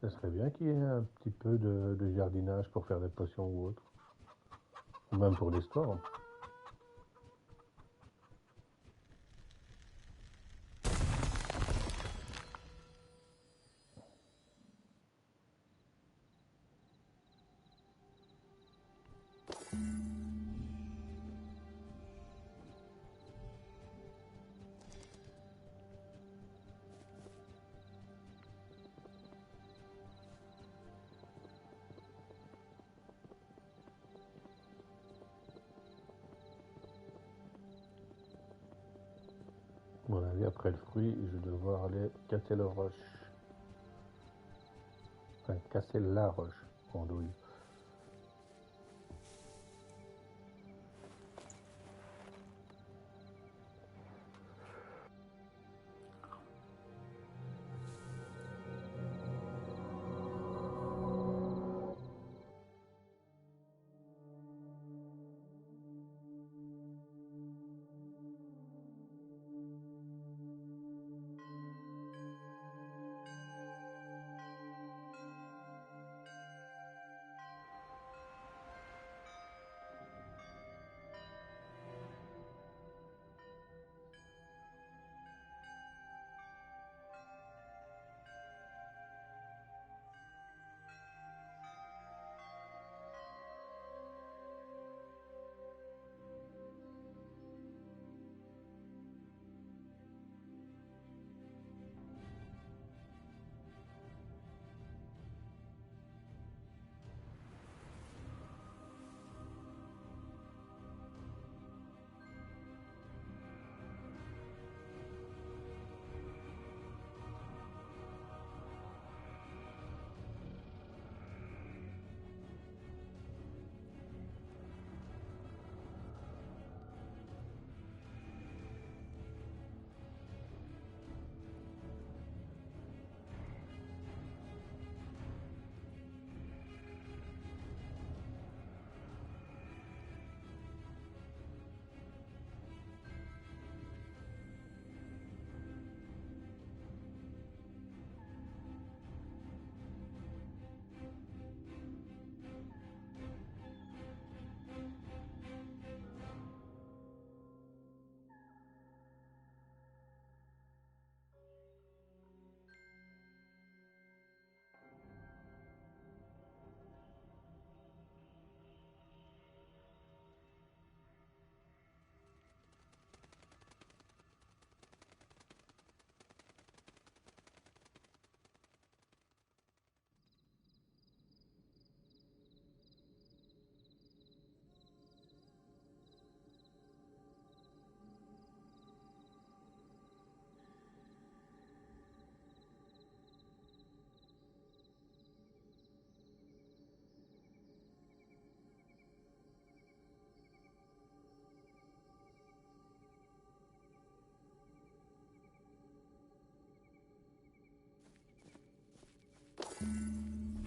Ce serait bien qu'il y ait un petit peu de jardinage pour faire des potions ou autre. Ou même pour l'histoire. À mon avis, après le fruit, je vais devoir aller casser la roche. Enfin, casser la roche en douille.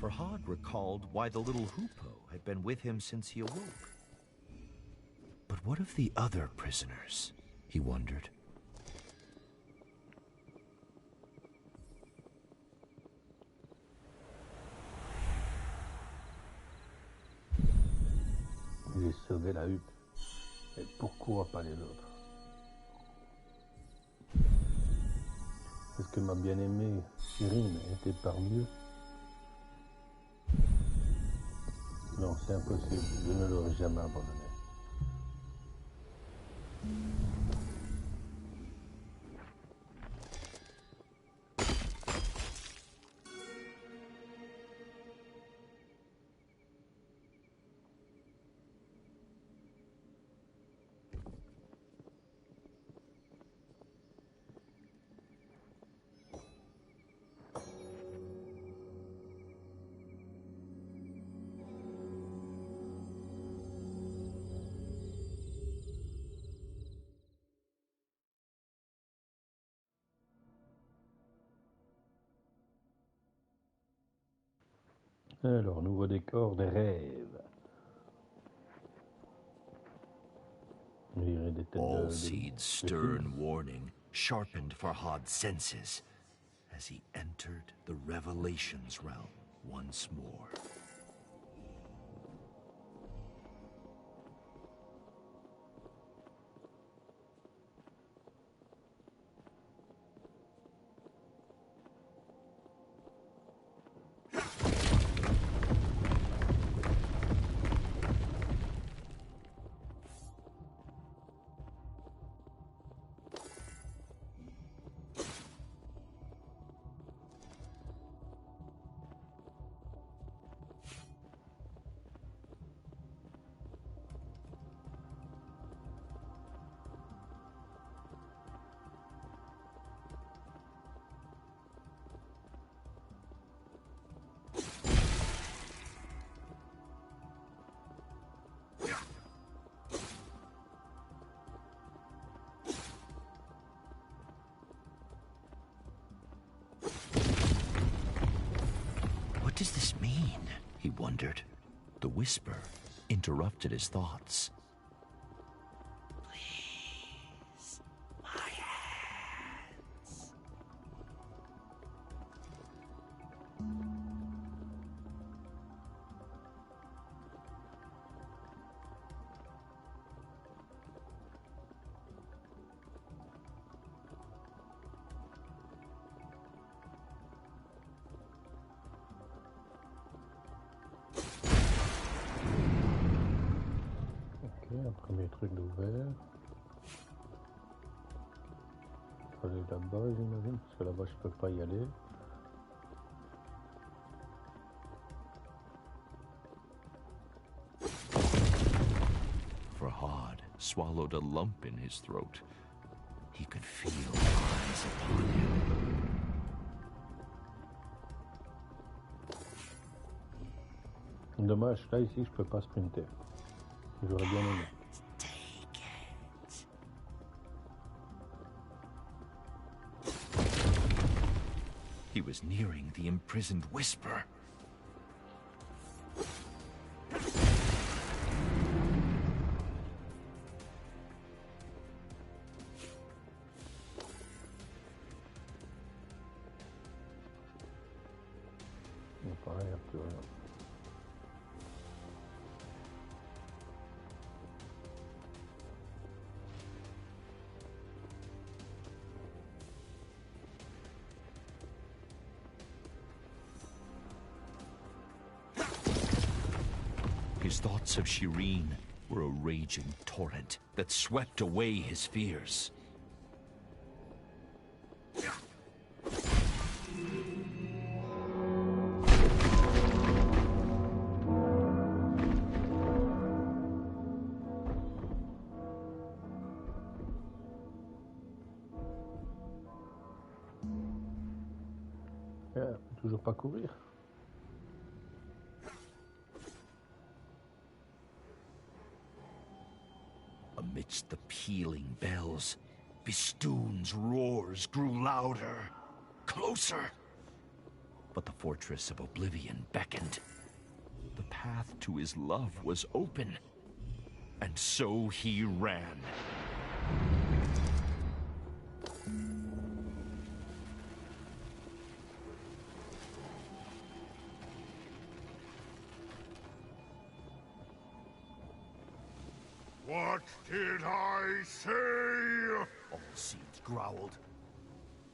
Farhad recalled why the little hoopoe had been with him since he awoke. But what of the other prisoners? He wondered. J'ai sauvé la hutte. Et pourquoi pas les autres? Est-ce que ma bien-aimée Irine était parmi eux? Non, c'est impossible. Je ne l'aurais jamais abandonné. Alors, nouveau décor des rêves. On dirait des têtes Allseed's stern warning sharpened Farhad's senses as he entered the Revelations realm once more. What does this mean? He wondered. The whisper interrupted his thoughts. Please, my hands. Un premier truc d'ouvert. Il faut aller là-bas, j'imagine, parce que là-bas je peux pas y aller. Farhad swallowed a lump in his throat. He could feel eyes upon him. Dommage, là ici je peux pas sprinter. J'aurais bien aimé. He was nearing the imprisoned whisper. Pareil, il n'y a plus rien. His thoughts of Shireen were a raging torrent that swept away his fears. Toujours pas courir. Amidst the pealing bells, Bistoon's roars grew louder, closer. But the fortress of oblivion beckoned. The path to his love was open. And so he ran. What did I say? All Seeds growled.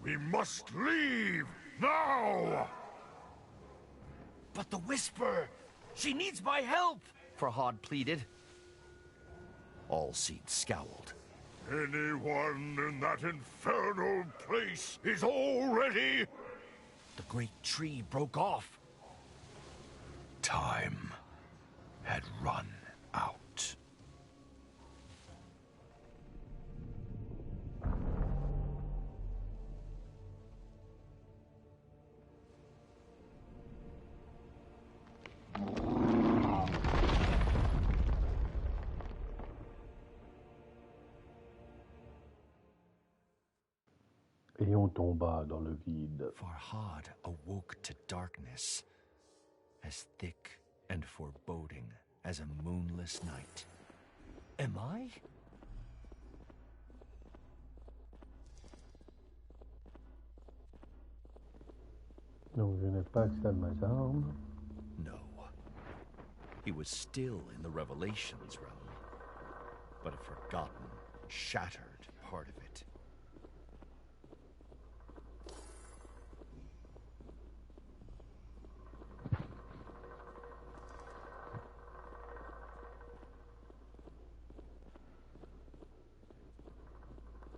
We must leave now! But the Whisper! She needs my help! Farhad pleaded. All Seeds scowled. Anyone in that infernal place is already... The great tree broke off. Time had run out. Et on tomba dans le vide. Farhad awoke to darkness, as thick and foreboding as a moonless night. Am I? Donc je n'ai pas accès à mes armes. No. He was still in the Revelations realm, but a forgotten, shattered part of it.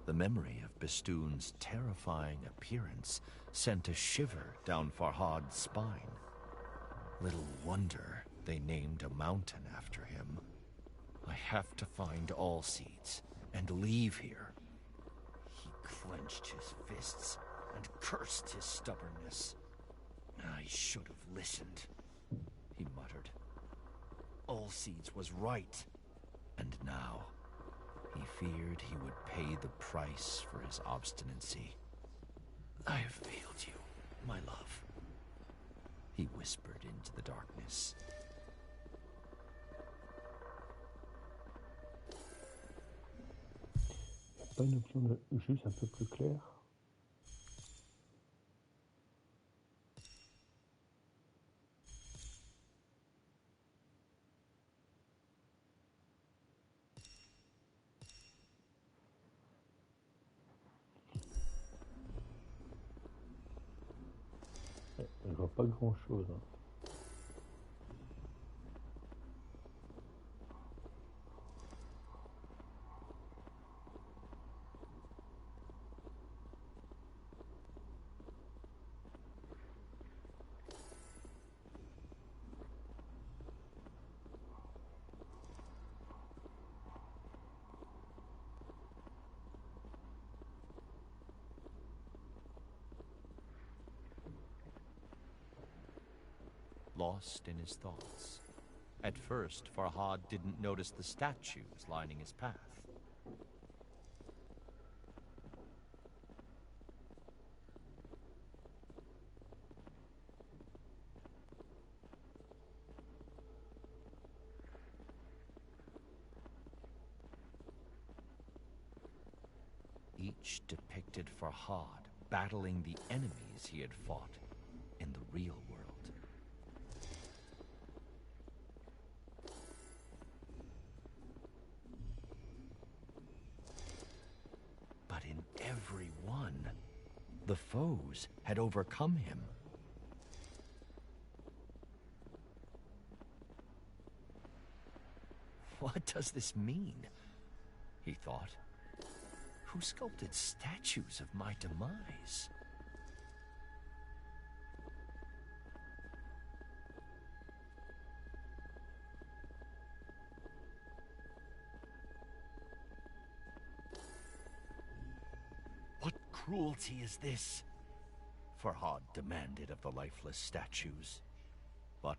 The memory of Bestoon's terrifying appearance sent a shiver down Farhad's spine. Little wonder they named a mountain after him. I have to find All Seeds and leave here. He clenched his fists and cursed his stubbornness. I should have listened, he muttered. All Seeds was right. And now... he feared he would pay the price for his obstinacy. I have failed you, my love, he whispered into the darkness. Pas une option de juste un peu plus clair? Je vois pas grand chose. Lost in his thoughts. At first, Farhad didn't notice the statues lining his path. Each depicted Farhad battling the enemies he had fought in the real world. But in every one, the foes had overcome him. What does this mean? He thought. Who sculpted statues of my demise? What cruelty is this? Farhad demanded of the lifeless statues, but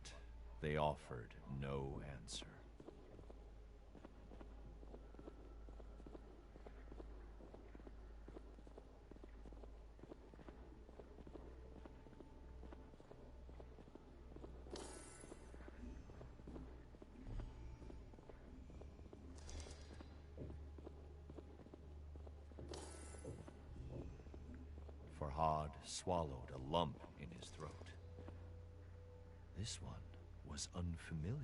they offered no answer. Farhad swallowed a lump in his throat. This one was unfamiliar.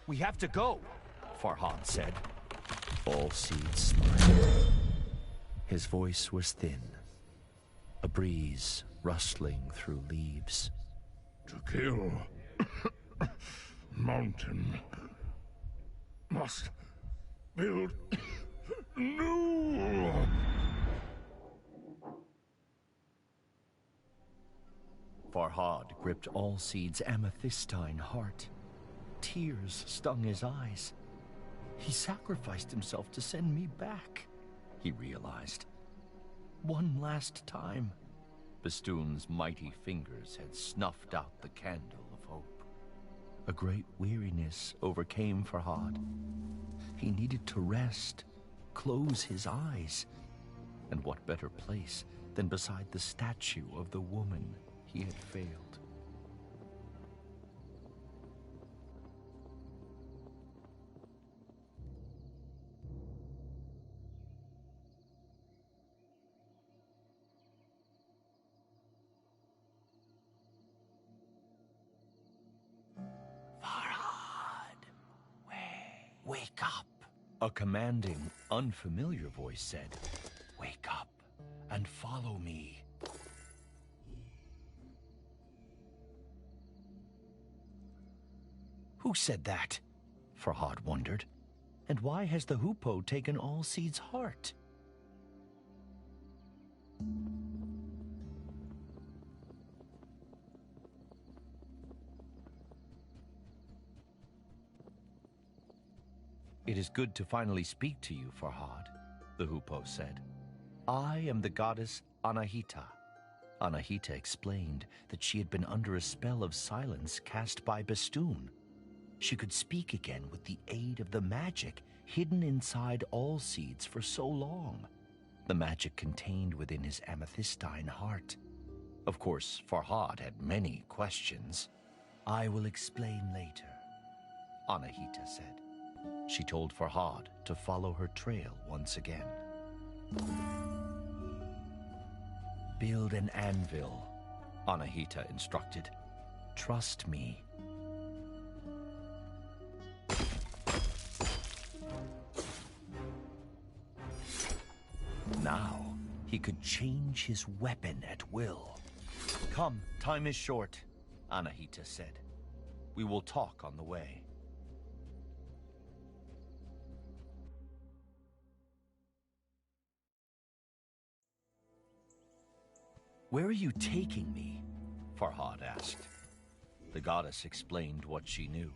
We have to go, Farhad said. All seeds smiled. His voice was thin, a breeze rustling through leaves. To kill mountain must build new. Farhad gripped Allseed's amethystine heart. Tears stung his eyes. He sacrificed himself to send me back, he realized. One last time. Bastoon's mighty fingers had snuffed out the candle of hope. A great weariness overcame Farhad. He needed to rest, close his eyes. And what better place than beside the statue of the woman he had failed? Wake up! A commanding, unfamiliar voice said, "Wake up and follow me." Who said that? Farhad wondered. And why has the hoopoe taken Allseed's heart? It is good to finally speak to you, Farhad, the hoopoe said. I am the goddess Anahita. Anahita explained that she had been under a spell of silence cast by Bastoon. She could speak again with the aid of the magic hidden inside Allseeds for so long. The magic contained within his amethystine heart. Of course, Farhad had many questions. I will explain later, Anahita said. She told Farhad to follow her trail once again. Build an anvil, Anahita instructed. Trust me. Now, he could change his weapon at will. Come, time is short, Anahita said. We will talk on the way. Where are you taking me? Farhad asked. The goddess explained what she knew.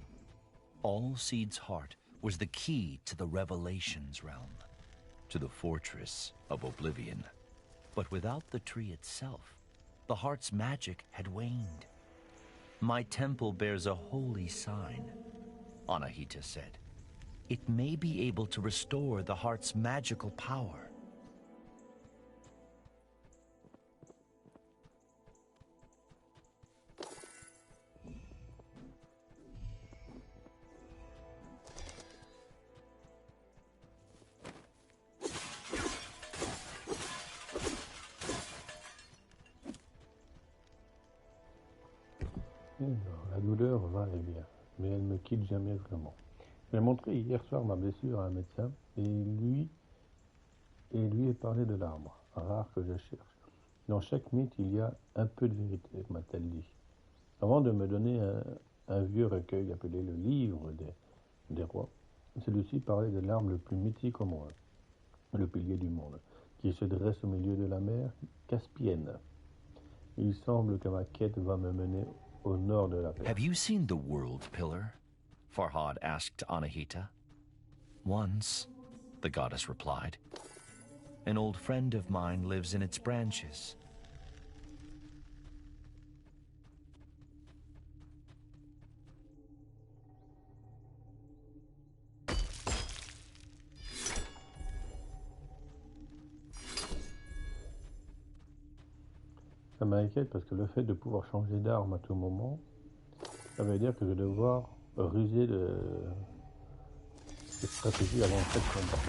Allseed's heart was the key to the Revelations realm, to the fortress of Oblivion. But without the tree itself, the heart's magic had waned. My temple bears a holy sign, Anahita said. It may be able to restore the heart's magical power. La douleur va et vient, mais elle ne me quitte jamais vraiment. J'ai montré hier soir ma blessure à un médecin et lui ai parlé de l'arbre, rare que je cherche. Dans chaque mythe, il y a un peu de vérité, m'a-t-elle dit. Avant de me donner un vieux recueil appelé le livre des rois, celui-ci parlait de l'arbre le plus mythique au monde, le pilier du monde, qui se dresse au milieu de la mer Caspienne. Il semble que ma quête va me mener au nord de la Perse. Have you seen the World Pillar? Farhad asked Anahita. Once, the goddess replied. An old friend of mine lives in its branches. ça m'inquiète parce que le fait de pouvoir changer d'arme à tout moment, ça veut dire que je vais devoir ruser de stratégie avant chaque combat.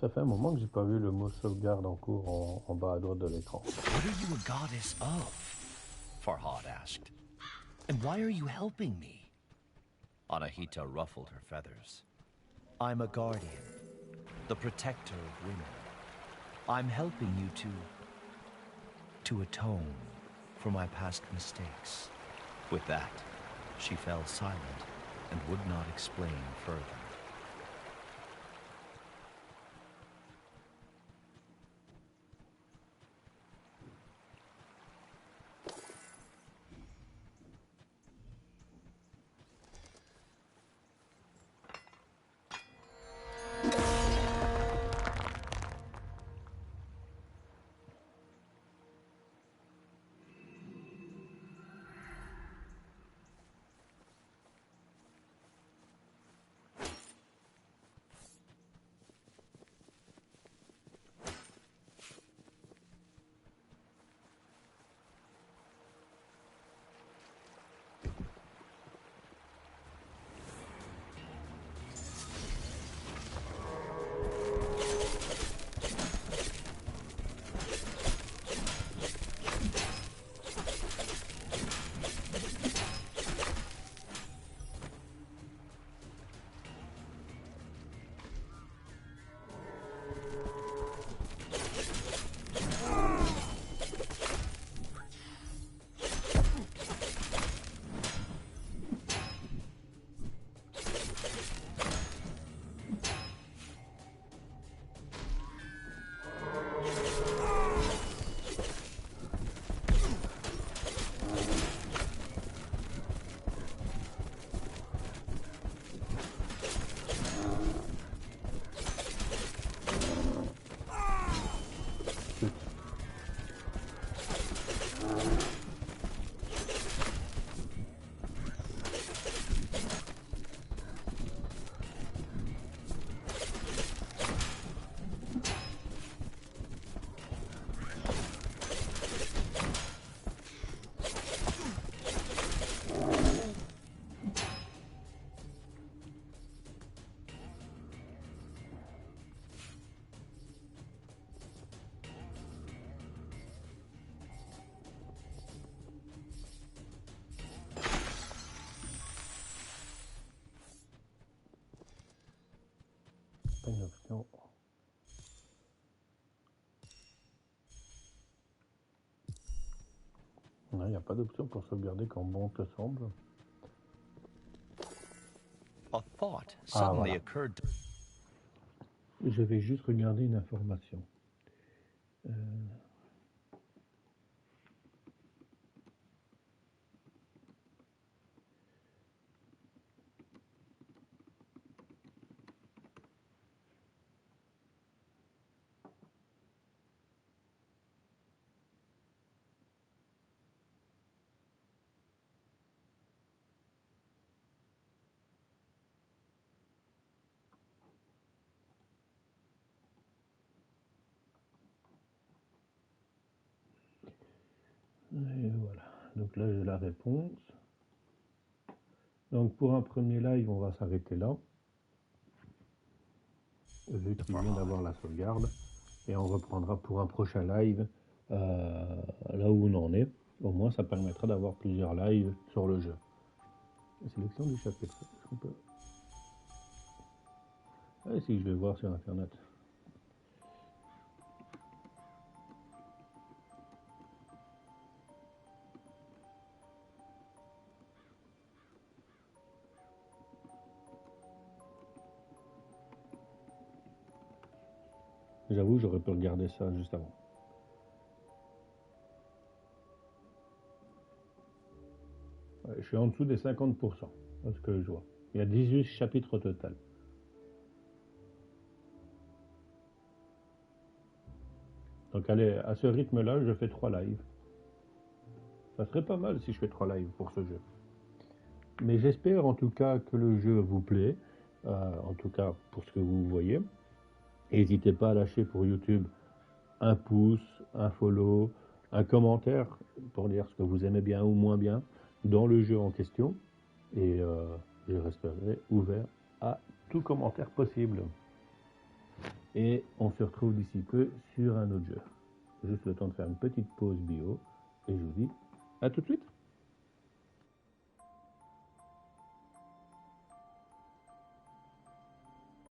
Ça fait un moment que j'ai pas vu le mot sauvegarde en cours en bas à droite de l'écran. What are you a goddess of? Farhad asked. And why are you helping me? Anahita ruffled her feathers. I'm a guardian, the protector of women. I'm helping you to atone for my past mistakes. With that, she fell silent and would not explain further. Pas une option. Il n'y a pas d'option pour sauvegarder quand bon te semble. A thought suddenly occurred to... Je vais juste regarder une information. Et voilà. Donc là j'ai la réponse. Donc pour un premier live, on va s'arrêter là, vu qu'il vient d'avoir la sauvegarde, et on reprendra pour un prochain live là où on en est. Au moins, ça permettra d'avoir plusieurs lives sur le jeu. Sélection du chapitre. Est-ce qu'on peut... Ah si, je vais voir sur internet. J'avoue, j'aurais pu regarder ça juste avant. Ouais, je suis en dessous des 50%, à ce que je vois. Il y a 18 chapitres au total. Donc allez, à ce rythme-là, je fais 3 lives. Ça serait pas mal si je fais 3 lives pour ce jeu. Mais j'espère en tout cas que le jeu vous plaît, en tout cas pour ce que vous voyez. N'hésitez pas à lâcher pour YouTube un pouce, un follow, un commentaire pour dire ce que vous aimez bien ou moins bien dans le jeu en question. Et je resterai ouvert à tout commentaire possible. Et on se retrouve d'ici peu sur un autre jeu. Juste le temps de faire une petite pause bio. Et je vous dis à tout de suite.